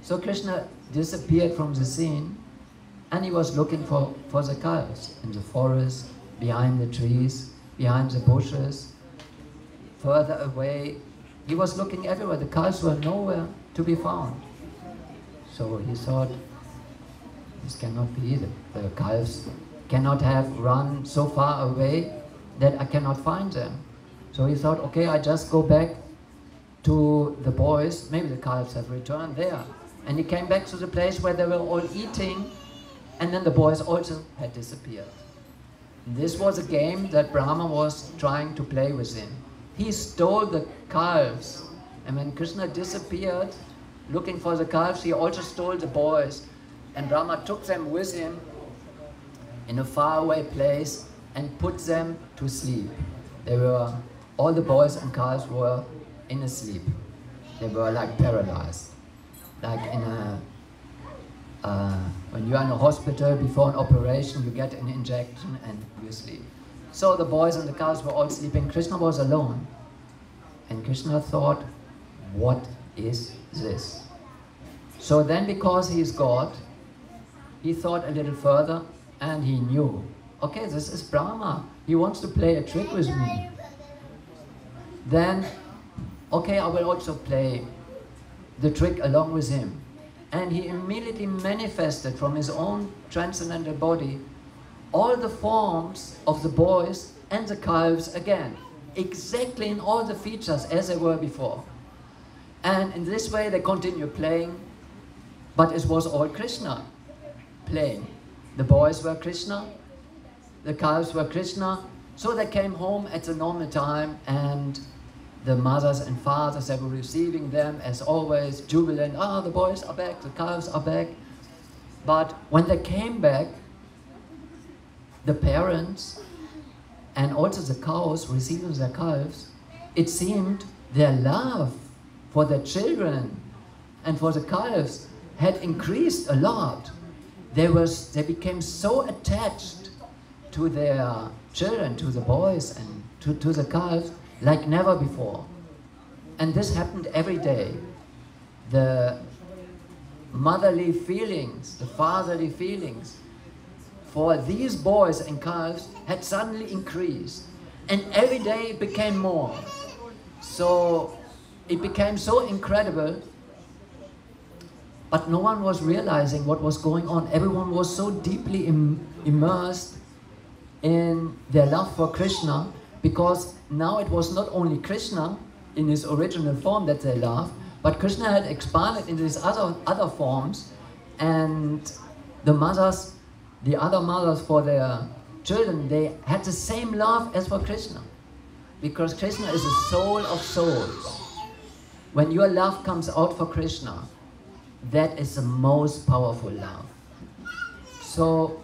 So Krishna disappeared from the scene, and he was looking for the calves in the forest, behind the trees, behind the bushes, further away. He was looking everywhere. The calves were nowhere to be found. So he thought, this cannot be. The calves cannot have run so far away that I cannot find them. So he thought, okay, I just go back to the boys. Maybe the calves have returned there. And he came back to the place where they were all eating, and then the boys also had disappeared. This was a game that Brahma was trying to play with him. He stole the calves, and when Krishna disappeared looking for the calves, he also stole the boys. And Brahma took them with him in a faraway place and put them to sleep. All the boys and calves were in a sleep. They were like paralyzed. Like when you are in a hospital before an operation, you get an injection and you sleep. So the boys and the calves were all sleeping. Krishna was alone. And Krishna thought, what is this? So then, because he is God, he thought a little further and he knew, okay, this is Brahma. He wants to play a trick with me. Then, okay, I will also play the trick along with him. And he immediately manifested from his own transcendental body all the forms of the boys and the calves again, exactly in all the features as they were before. And in this way they continued playing, but it was all Krishna. playing. The boys were Krishna, the calves were Krishna, so they came home at the normal time, and the mothers and fathers, they were receiving them as always, jubilant. Ah, the boys are back, the calves are back. But when they came back, the parents and also the cows receiving their calves, it seemed their love for their children and for the calves had increased a lot. They became so attached to their children, to the boys and to the calves, like never before. And this happened every day. The motherly feelings, the fatherly feelings for these boys and calves had suddenly increased. And every day it became more. So it became so incredible, but no one was realizing what was going on. Everyone was so deeply immersed in their love for Krishna, because now it was not only Krishna in his original form that they loved, but Krishna had expanded into these other forms, and the other mothers for their children, they had the same love as for Krishna, because Krishna is the soul of souls. When your love comes out for Krishna, that is the most powerful love. So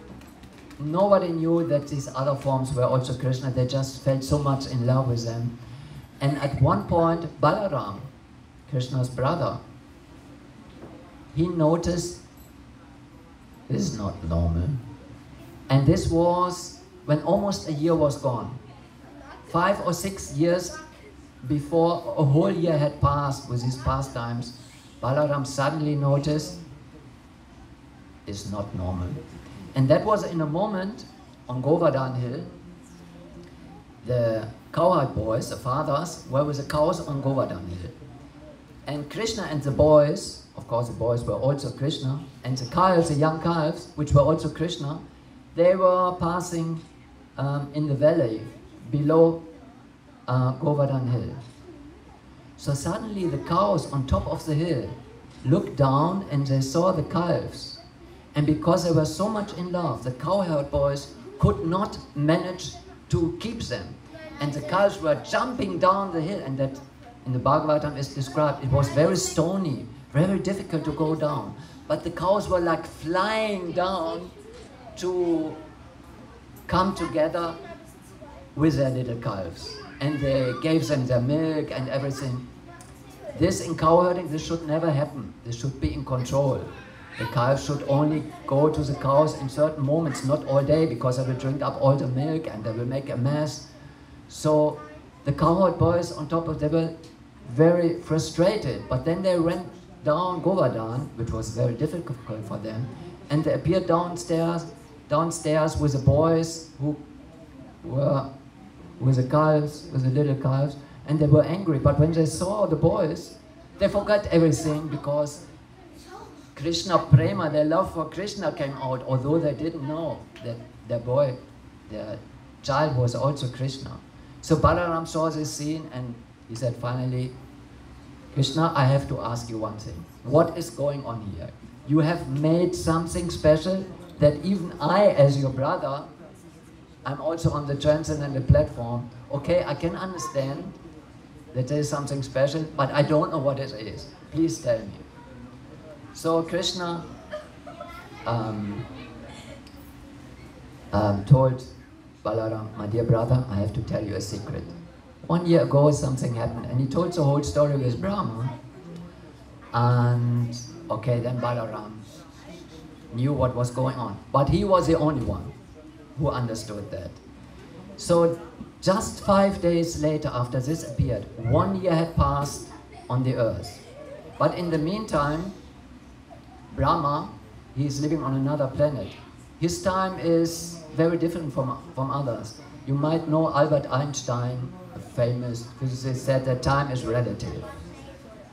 nobody knew that these other forms were also Krishna. They just felt so much in love with them. And at one point, Balaram, Krishna's brother, he noticed this is not normal. And this was when almost a year was gone. 5 or 6 years before a whole year had passed with his pastimes, Balaram suddenly noticed it's not normal. And that was in a moment on Govardhan Hill. The cowherd boys, the fathers, were with the cows on Govardhan Hill. And Krishna and the boys, of course the boys were also Krishna, and the calves, the young calves, which were also Krishna, they were passing in the valley below Govardhan Hill. So suddenly the cows on top of the hill looked down and they saw the calves. And because they were so much in love, the cowherd boys could not manage to keep them. And the calves were jumping down the hill, and that in the Bhagavatam is described. It was very stony, very difficult to go down. But the cows were like flying down to come together with their little calves. And they gave them their milk and everything. This in cowherding, this should never happen. This should be in control. The calves should only go to the cows in certain moments, not all day, because they will drink up all the milk and they will make a mess. So the cowherd boys on top of, they were very frustrated, but then they went down Govardhan, which was very difficult for them, and they appeared downstairs with the boys who were with the calves, with the little calves, and they were angry. But when they saw the boys, they forgot everything, because Krishna Prema, their love for Krishna came out, although they didn't know that their child was also Krishna. So Balaram saw this scene and he said finally, Krishna, I have to ask you one thing. What is going on here? You have made something special that even I, as your brother, I'm also on the transcendental platform. Okay, I can understand that there is something special, but I don't know what it is. Please tell me. So Krishna told Balaram, my dear brother, I have to tell you a secret. 1 year ago something happened, and he told the whole story with Brahma. And okay, then Balaram knew what was going on. But he was the only one who understood that. So just 5 days later after this appeared, 1 year had passed on the earth. But in the meantime, Brahma, he is living on another planet. His time is very different from others. You might know Albert Einstein, a famous physicist, said that time is relative.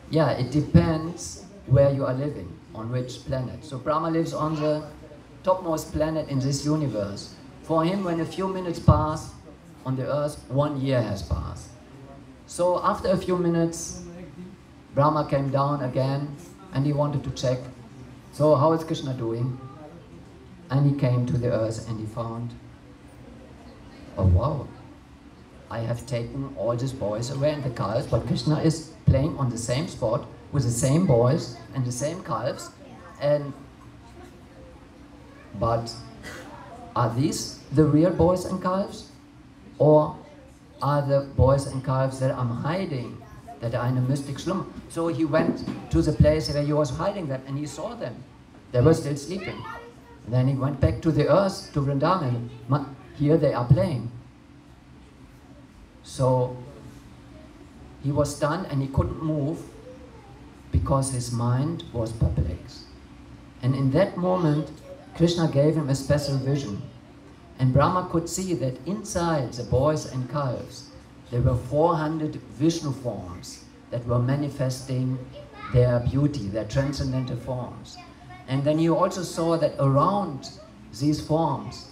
Yeah, it depends where you are living, on which planet. So Brahma lives on the topmost planet in this universe. For him, when a few minutes pass on the earth, 1 year has passed. So after a few minutes, Brahma came down again and he wanted to check. So how is Krishna doing? And he came to the earth and he found, oh wow, I have taken all these boys away and the calves, but Krishna is playing on the same spot with the same boys and the same calves. But are these the real boys and calves? Or are the boys and calves that I'm hiding, that are in a mystic slumber? So he went to the place where he was hiding them and he saw them. They were still sleeping. And then he went back to the earth, to Vrindavan. Here they are playing. So he was stunned and he couldn't move because his mind was perplexed. And in that moment, Krishna gave him a special vision. And Brahma could see that inside the boys and calves, there were 400 Vishnu forms that were manifesting their beauty, their transcendental forms. And then he also saw that around these forms,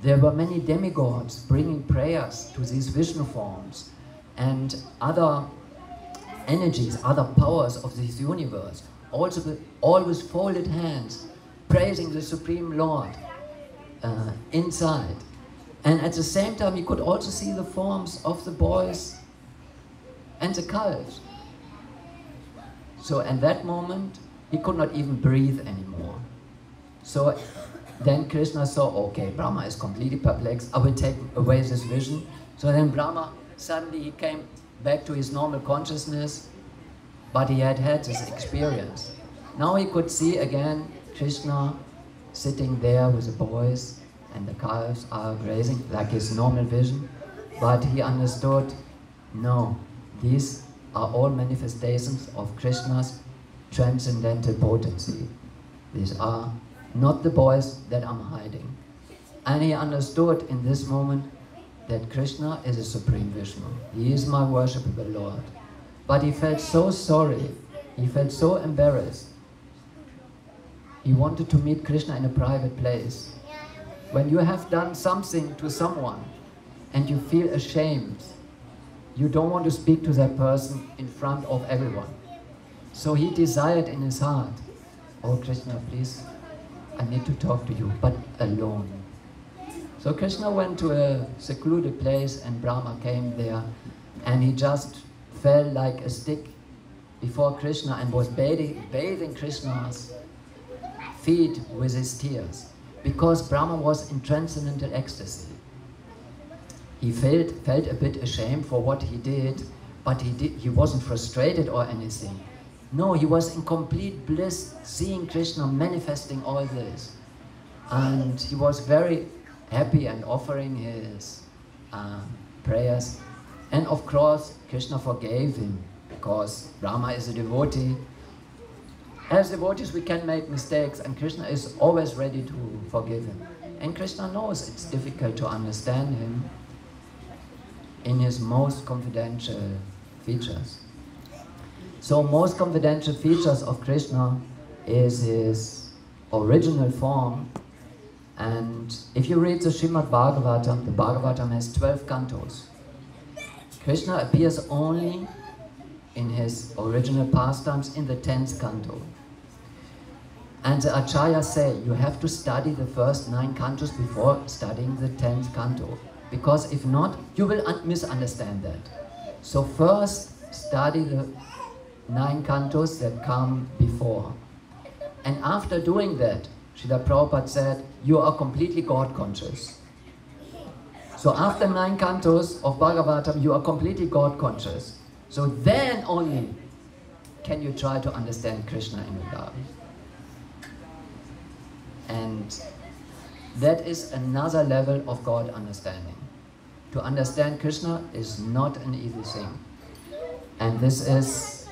there were many demigods bringing prayers to these Vishnu forms and other energies, other powers of this universe, also all with folded hands, praising the Supreme Lord inside. And at the same time, he could also see the forms of the boys and the calves. So at that moment, he could not even breathe anymore. So then Krishna saw, okay, Brahma is completely perplexed, I will take away this vision. So then Brahma, suddenly he came back to his normal consciousness, but he had had this experience. Now he could see again Krishna sitting there with the boys and the calves are grazing, like his normal vision. But he understood, no, these are all manifestations of Krishna's transcendental potency. These are not the boys that I'm hiding. And he understood in this moment that Krishna is a Supreme Vishnu. He is my worshipable Lord. But he felt so sorry, he felt so embarrassed. He wanted to meet Krishna in a private place. When you have done something to someone and you feel ashamed, you don't want to speak to that person in front of everyone. So he desired in his heart, oh Krishna, please, I need to talk to you, but alone. So Krishna went to a secluded place and Brahma came there and he just fell like a stick before Krishna and was bathing Krishna's feet with his tears, because Brahma was in transcendental ecstasy. He felt a bit ashamed for what he did, but he wasn't frustrated or anything. No, he was in complete bliss, seeing Krishna manifesting all this. And he was very happy and offering his prayers. And of course, Krishna forgave him, because Brahma is a devotee. As devotees, we can make mistakes, and Krishna is always ready to forgive him. And Krishna knows it's difficult to understand him in his most confidential features. So most confidential features of Krishna is his original form. And if you read the Srimad Bhagavatam, the Bhagavatam has 12 cantos. Krishna appears only in his original pastimes in the 10th canto. And the acharyas say you have to study the first 9 cantos before studying the 10th canto, because if not, you will misunderstand that. So first study the 9 cantos that come before. And after doing that, Srila Prabhupada said, you are completely God conscious. So after 9 cantos of Bhagavatam, you are completely God conscious. So then only can you try to understand Krishna in Vrindavan. And that is another level of God understanding. To understand Krishna is not an easy thing. And this is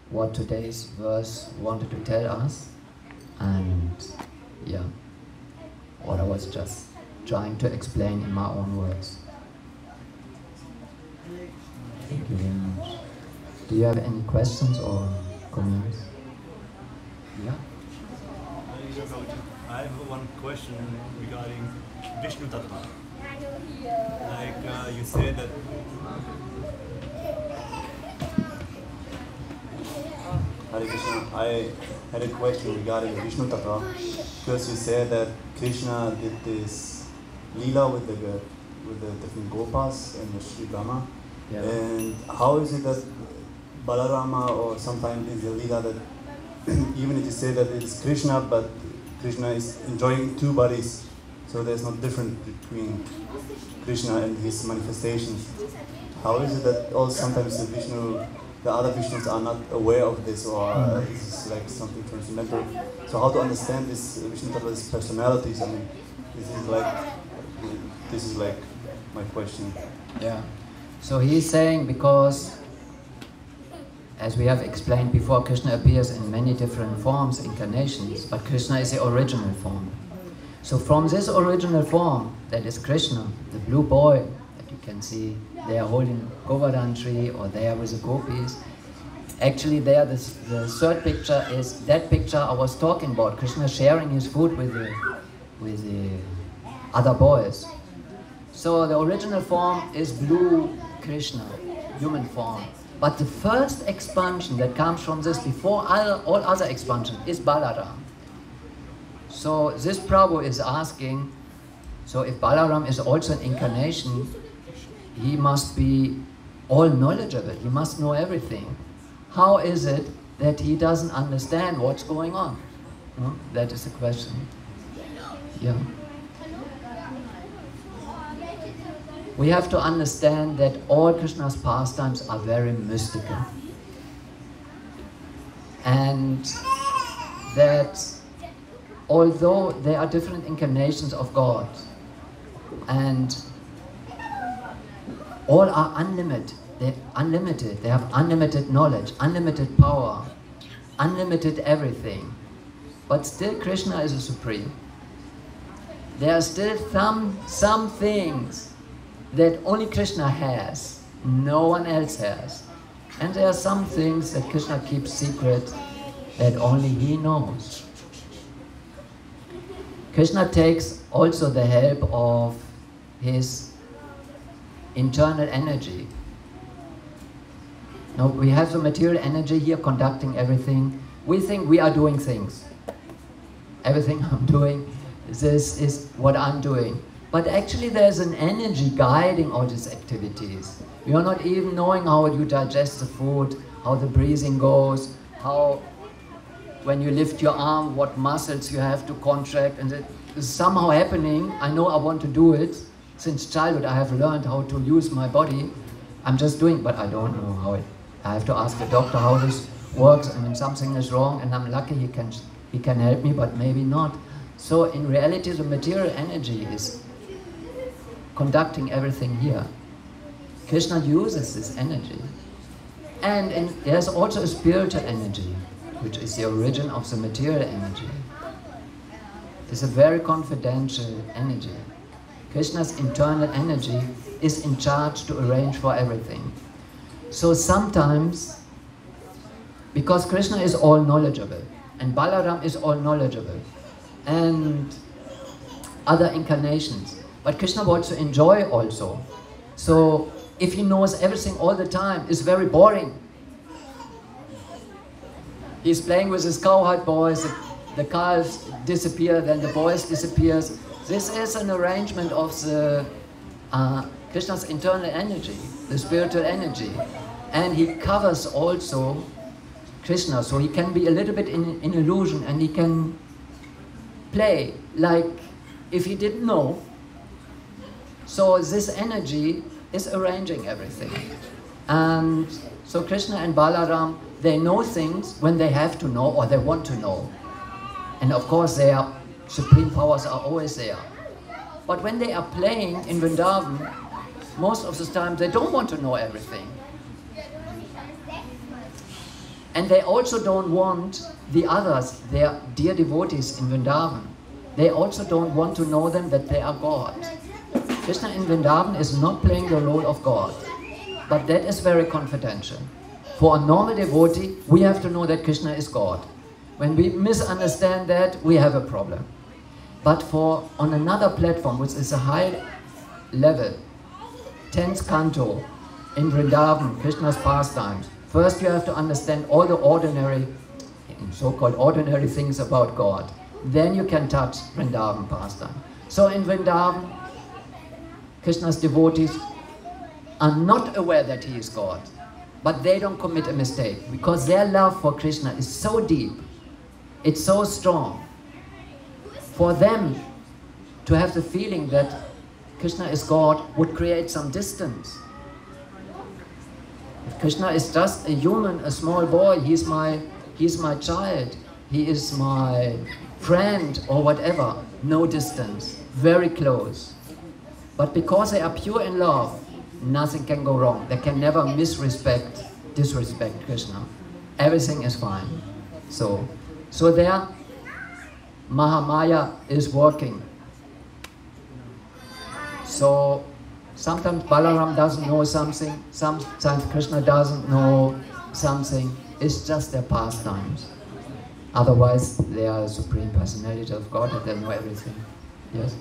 what today's verse wanted to tell us. And yeah, what I was just trying to explain in my own words. Thank you very much. Do you have any questions or comments? Yeah? I have one question regarding Vishnu Tattva. Like you said that Hare Krishna, I had a question regarding Vishnu Tattva, because you said that Krishna did this Leela with the different Gopas and the Sri Brahma. Yeah. And how is it that Balarama, or sometimes is a Leela that even if you say that it's Krishna, but Krishna is enjoying two bodies, so there's no difference between Krishna and his manifestations. How is it that also sometimes the other Vishnus are not aware of this, or this is like something transcendental? So how to understand this Vishnu Tattva's personalities? I mean, this is like my question. Yeah. So he's saying, because as we have explained before, Krishna appears in many different forms, incarnations, but Krishna is the original form. So from this original form, that is Krishna, the blue boy that you can see there holding Govardhan tree, or there with the gopis. Actually there, the third picture is that picture I was talking about, Krishna sharing his food with the other boys. So the original form is blue Krishna, human form. But the first expansion that comes from this, before all other expansion, is Balaram. So this Prabhu is asking, so if Balaram is also an incarnation, he must be all knowledgeable, he must know everything. How is it that he doesn't understand what's going on? No? That is the question. Yeah. We have to understand that all Krishna's pastimes are very mystical. And that although there are different incarnations of God, and all are unlimited, they have unlimited knowledge, unlimited power, unlimited everything, but still Krishna is a supreme. There are still some things that only Krishna has, no one else has. And there are some things that Krishna keeps secret that only he knows. Krishna takes also the help of his internal energy. Now we have the material energy here conducting everything. We think we are doing things. Everything I'm doing, this is what I'm doing. But actually there's an energy guiding all these activities. You're not even knowing how you digest the food, how the breathing goes, how when you lift your arm, what muscles you have to contract, and it is somehow happening. I know I want to do it. Since childhood I have learned how to use my body. I'm just doing, but I don't know how it. I have to ask the doctor how this works. I mean, something is wrong, and I'm lucky he can help me, but maybe not. So in reality, the material energy is conducting everything here. Krishna uses this energy. And there's also a spiritual energy, which is the origin of the material energy. It's a very confidential energy. Krishna's internal energy is in charge to arrange for everything. So sometimes, because Krishna is all knowledgeable, and Balaram is all knowledgeable, and other incarnations, but Krishna wants to enjoy also. So if he knows everything all the time, it's very boring. He's playing with his cowhide boys, the calves disappear, then the boys disappears. This is an arrangement of the Krishna's internal energy, the spiritual energy. And he covers also Krishna, so he can be a little bit in illusion, and he can play like if he didn't know. So this energy is arranging everything. And so Krishna and Balaram, they know things when they have to know or they want to know. And of course their supreme powers are always there. But when they are playing in Vrindavan, most of the time they don't want to know everything. And they also don't want the others, their dear devotees in Vrindavan. They also don't want to know them that they are God. Krishna in Vrindavan is not playing the role of God, but that is very confidential. For a normal devotee, we have to know that Krishna is God. When we misunderstand that, we have a problem. But on another platform, which is a high level, 10th canto in Vrindavan, Krishna's pastimes, first you have to understand all the ordinary in so-called ordinary things about God, then you can touch Vrindavan pastime. So in Vrindavan, Krishna's devotees are not aware that he is God, but they don't commit a mistake because their love for Krishna is so deep, it's so strong. For them to have the feeling that Krishna is God would create some distance. If Krishna is just a human, a small boy, he's my child, he is my friend or whatever, no distance, very close. But because they are pure in love, nothing can go wrong. They can never disrespect Krishna. Everything is fine. So there, Mahamaya is working. So sometimes Balaram doesn't know something, sometimes Krishna doesn't know something. It's just their pastimes. Otherwise, they are the Supreme Personality of God and they know everything. Yes?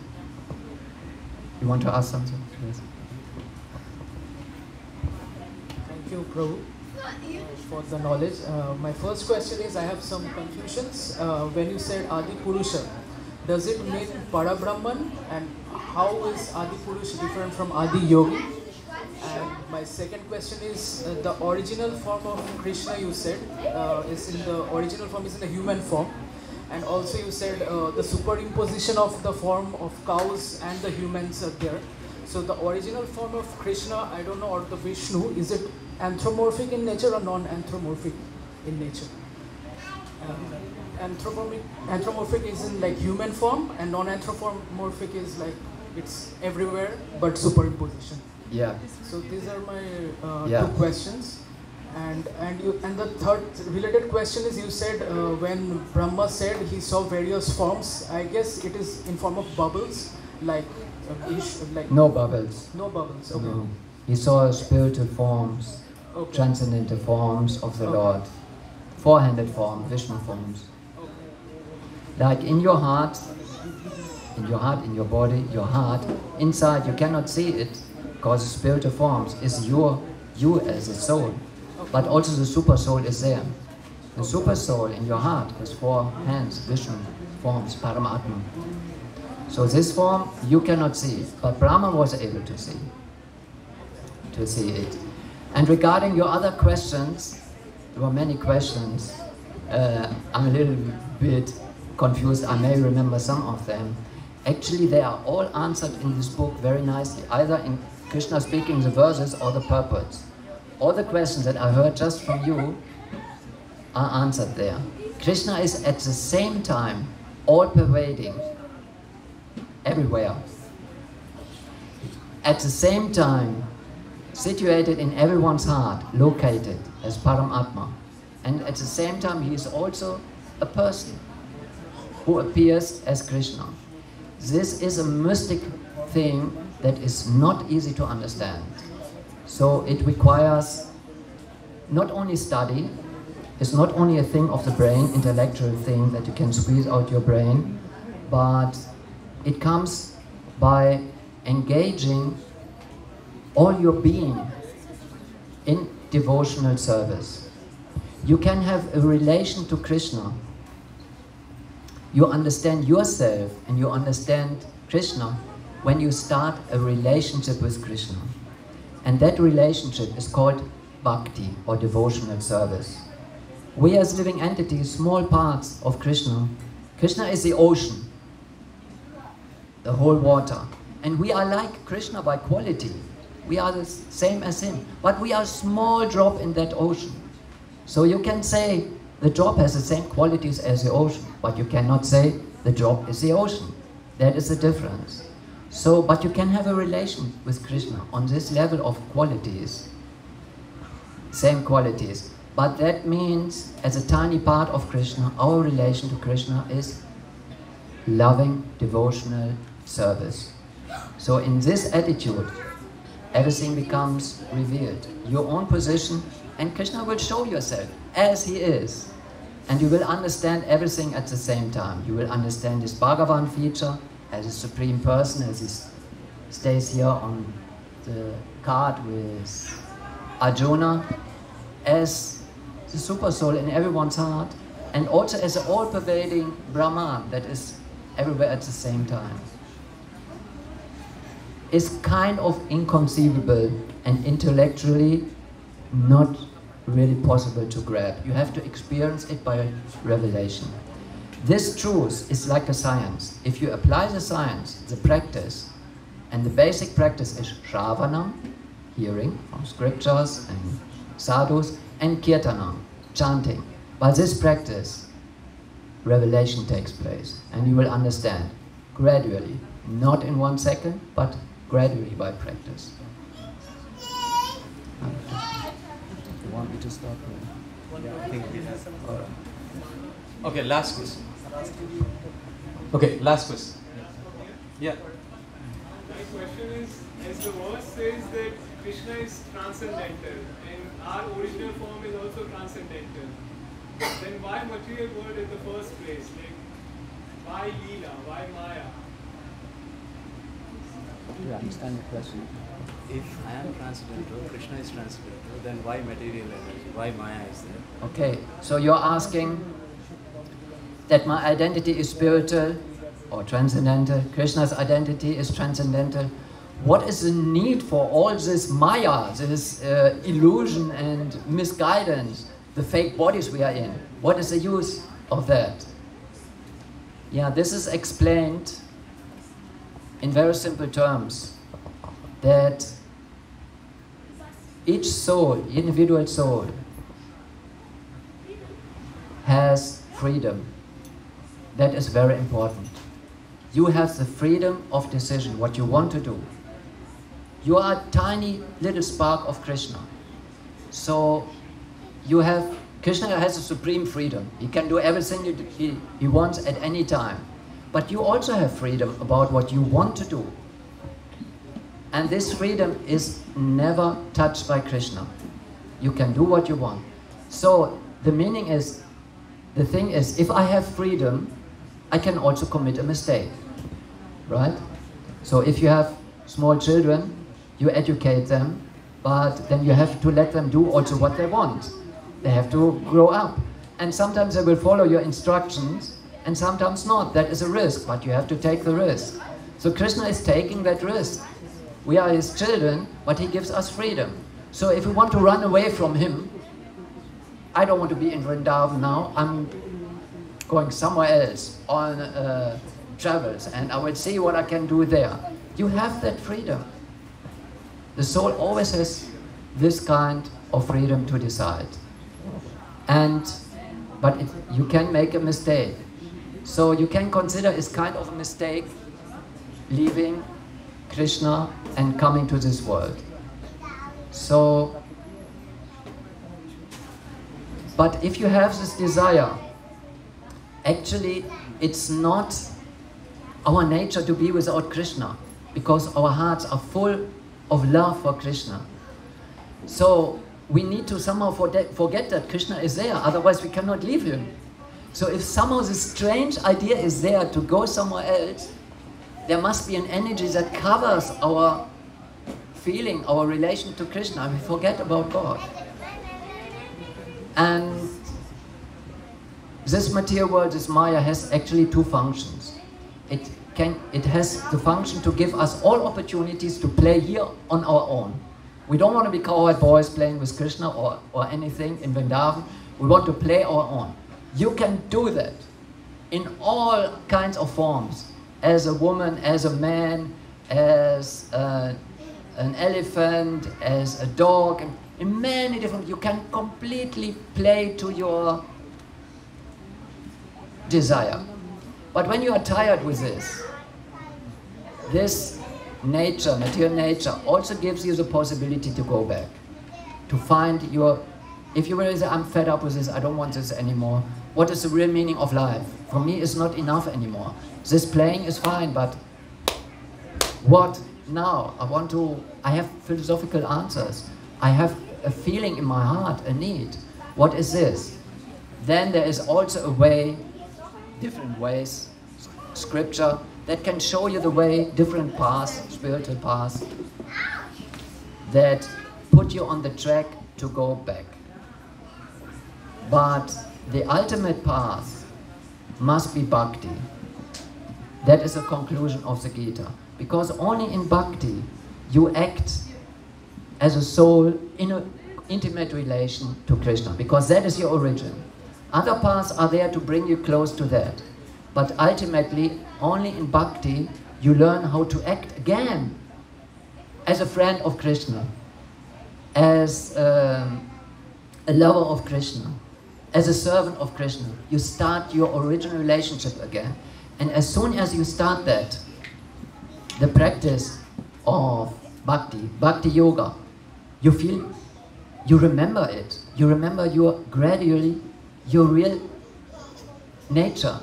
You want to ask something? Yes. Thank you, Prabhu, for the knowledge. My first question is, I have some confusions. When you said Adi Purusha, does it mean Parabrahman? And how is Adi Purusha different from Adi Yogi? And my second question is, the original form of Krishna you said is in the human form. And also you said the superimposition of the form of cows and the humans are there. So the original form of Krishna, I don't know, or the Vishnu, is it anthropomorphic in nature or non-anthropomorphic in nature? Anthropomorphic is in like human form, and non-anthropomorphic is like it's everywhere but superimposition. Yeah. So these are my two questions. And the third related question is, you said when Brahma said he saw various forms, I guess it is in form of bubbles, like no bubbles. No bubbles. Okay. No. He saw spiritual forms, okay. Transcendental forms of the Lord, four-handed form, Vishnu forms. Okay. Like in your heart, in your body, your heart, inside you cannot see it because the spiritual forms is you as a soul. But also the super soul is there. The super soul in your heart has four hands, Vishnu forms, Paramatma. So this form you cannot see, but Brahma was able to see it. And regarding your other questions, there were many questions. I'm a little bit confused. I may remember some of them. Actually, they are all answered in this book very nicely, either in Krishna speaking the verses or the purports. All the questions that I heard just from you are answered there. Krishna is at the same time all-pervading, everywhere. At the same time, situated in everyone's heart, located as Paramatma. And at the same time, he is also a person who appears as Krishna. This is a mystic thing that is not easy to understand. So it requires not only study, it's not only a thing of the brain, intellectual thing that you can squeeze out your brain, but it comes by engaging all your being in devotional service. You can have a relation to Krishna. You understand yourself and you understand Krishna when you start a relationship with Krishna. And that relationship is called Bhakti, or devotional service. We as living entities, small parts of Krishna. Krishna is the ocean, the whole water. And we are like Krishna by quality. We are the same as him, but we are a small drop in that ocean. So you can say the drop has the same qualities as the ocean, but you cannot say the drop is the ocean. That is the difference. So, but you can have a relation with Krishna on this level of qualities, same qualities. But that means, as a tiny part of Krishna, our relation to Krishna is loving, devotional service. So in this attitude, everything becomes revealed. Your own position, and Krishna will show yourself as he is. And you will understand everything at the same time. You will understand this Bhagavan feature as a supreme person, as he stays here on the cart with Arjuna, as the super soul in everyone's heart. and also as an all-pervading Brahman that is everywhere at the same time, is kind of inconceivable and intellectually not really possible to grab. You have to experience it by revelation. This truth is like a science. If you apply the science, the practice, and the basic practice is Shravanam, hearing from scriptures and sadhus, and Kirtanam, chanting. By this practice, revelation takes place, and you will understand gradually, not in 1 second, but gradually by practice. You want me to stop here? Yeah, I think we have. Okay, last question. Okay, last question. Yeah. My question is, as the verse says that Krishna is transcendental and our original form is also transcendental, then why material world in the first place? Like, why Leela? Why Maya? Do you understand the question? If I am transcendental, Krishna is transcendental, then why material energy? Why Maya is there? Okay, so you're asking that my identity is spiritual or transcendental, Krishna's identity is transcendental. What is the need for all this Maya, this illusion and misguidance, the fake bodies we are in? What is the use of that? Yeah, this is explained in very simple terms, that each soul, individual soul, has freedom. That is very important. You have the freedom of decision, what you want to do. You are a tiny little spark of Krishna. So Krishna has a supreme freedom. He can do everything he wants at any time. But you also have freedom about what you want to do. And this freedom is never touched by Krishna. You can do what you want. So the meaning is, the thing is, if I have freedom, I can also commit a mistake, right? So if you have small children, you educate them, but then you have to let them do also what they want. They have to grow up. And sometimes they will follow your instructions, and sometimes not. That is a risk, but you have to take the risk. So Krishna is taking that risk. We are his children, but he gives us freedom. So if we want to run away from him, I don't want to be in Vrindavan now, I'm going somewhere else on travels, and I will see what I can do there. You have that freedom. The soul always has this kind of freedom to decide. But you can make a mistake. So you can consider it's kind of a mistake leaving Krishna and coming to this world. So, but if you have this desire, actually it's not our nature to be without Krishna, because our hearts are full of love for Krishna. So we need to somehow forget that Krishna is there, otherwise we cannot leave him. So if somehow this strange idea is there to go somewhere else, there must be an energy that covers our feeling, our relation to Krishna, and we forget about God. And this material world, this Maya, has actually two functions. It has the function to give us all opportunities to play here on our own. We don't want to be cowherd boys playing with Krishna or anything in Vrindavan. We want to play our own. You can do that in all kinds of forms. As a woman, as a man, as an elephant, as a dog, and in many different, you can completely play to your desire. But when you are tired with this nature, material nature, also gives you the possibility to go back, to find your, if you really say, I'm fed up with this, I don't want this anymore, what is the real meaning of life? For me, it's not enough anymore. This playing is fine, but what now? I have philosophical answers. I have a feeling in my heart, a need. What is this? Then there is also a way, different ways, scripture, that can show you the way, different paths, spiritual paths, that put you on the track to go back. But the ultimate path must be bhakti. That is the conclusion of the Gita. Because only in bhakti you act as a soul in an intimate relation to Krishna. Because that is your origin. Other paths are there to bring you close to that. But ultimately, only in bhakti you learn how to act again as a friend of Krishna, as a lover of Krishna, as a servant of Krishna. You start your original relationship again. And as soon as you start that, the practice of bhakti yoga, you feel, you remember it. You remember gradually your real nature.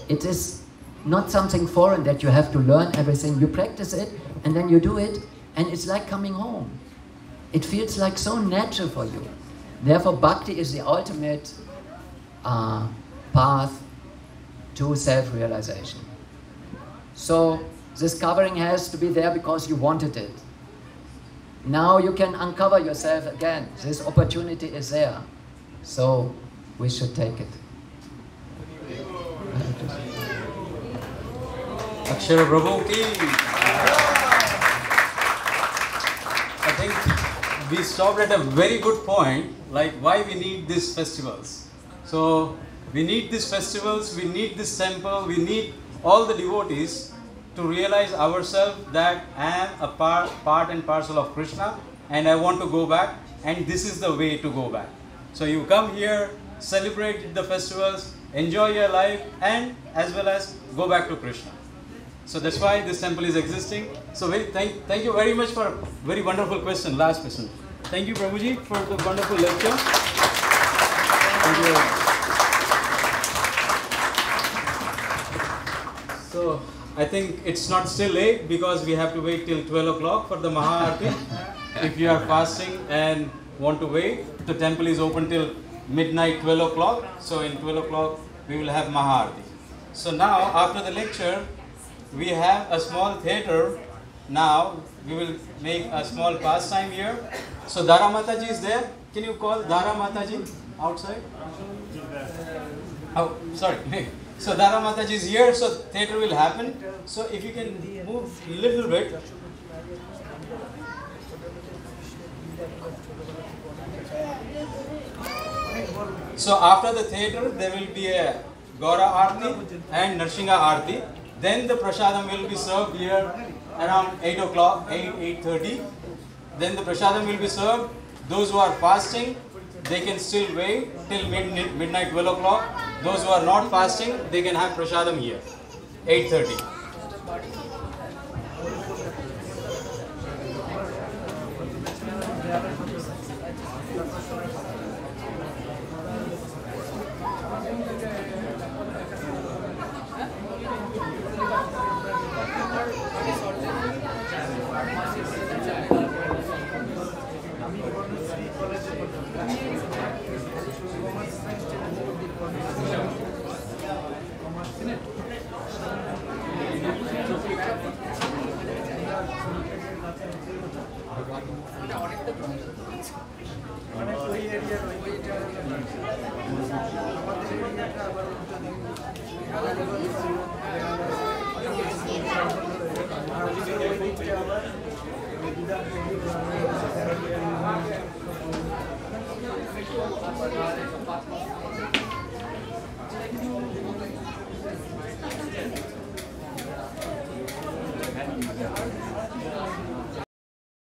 It is not something foreign that you have to learn everything. You practice it and then you do it, and it's like coming home. It feels like so natural for you. Therefore, bhakti is the ultimate path to self-realization. So this covering has to be there because you wanted it. Now you can uncover yourself again. This opportunity is there. So we should take it. Aksara Prabhu ki. I think we stopped at a very good point, like why we need these festivals. So we need these festivals, we need this temple, we need all the devotees to realize ourselves that I am a part and parcel of Krishna and I want to go back, and this is the way to go back. So you come here, celebrate the festivals, enjoy your life, and as well as go back to Krishna. So that's why this temple is existing. So thank you very much for a very wonderful question, last question. Thank you Prabhuji for the wonderful lecture. Thank you very much. So I think it's not still late because we have to wait till 12 o'clock for the Maha-Aarti. If you are fasting and want to wait, the temple is open till midnight 12 o'clock. So in 12 o'clock we will have Maha-Aarti. So now after the lecture we have a small theatre. Now we will make a small pastime here. So Dara Mataji is there. Can you call Dara Mataji outside? Oh, sorry. So Dara Mataji is here, so theatre will happen. So if you can move a little bit. So after the theatre, there will be a Gaura Aarti and Narsingha Aarti. Then the prasadam will be served here around 8 o'clock, 8:30. Then the prasadam will be served. Those who are fasting, they can still wait till midnight 12 o'clock. Those who are not fasting, they can have prasadam here, 8:30.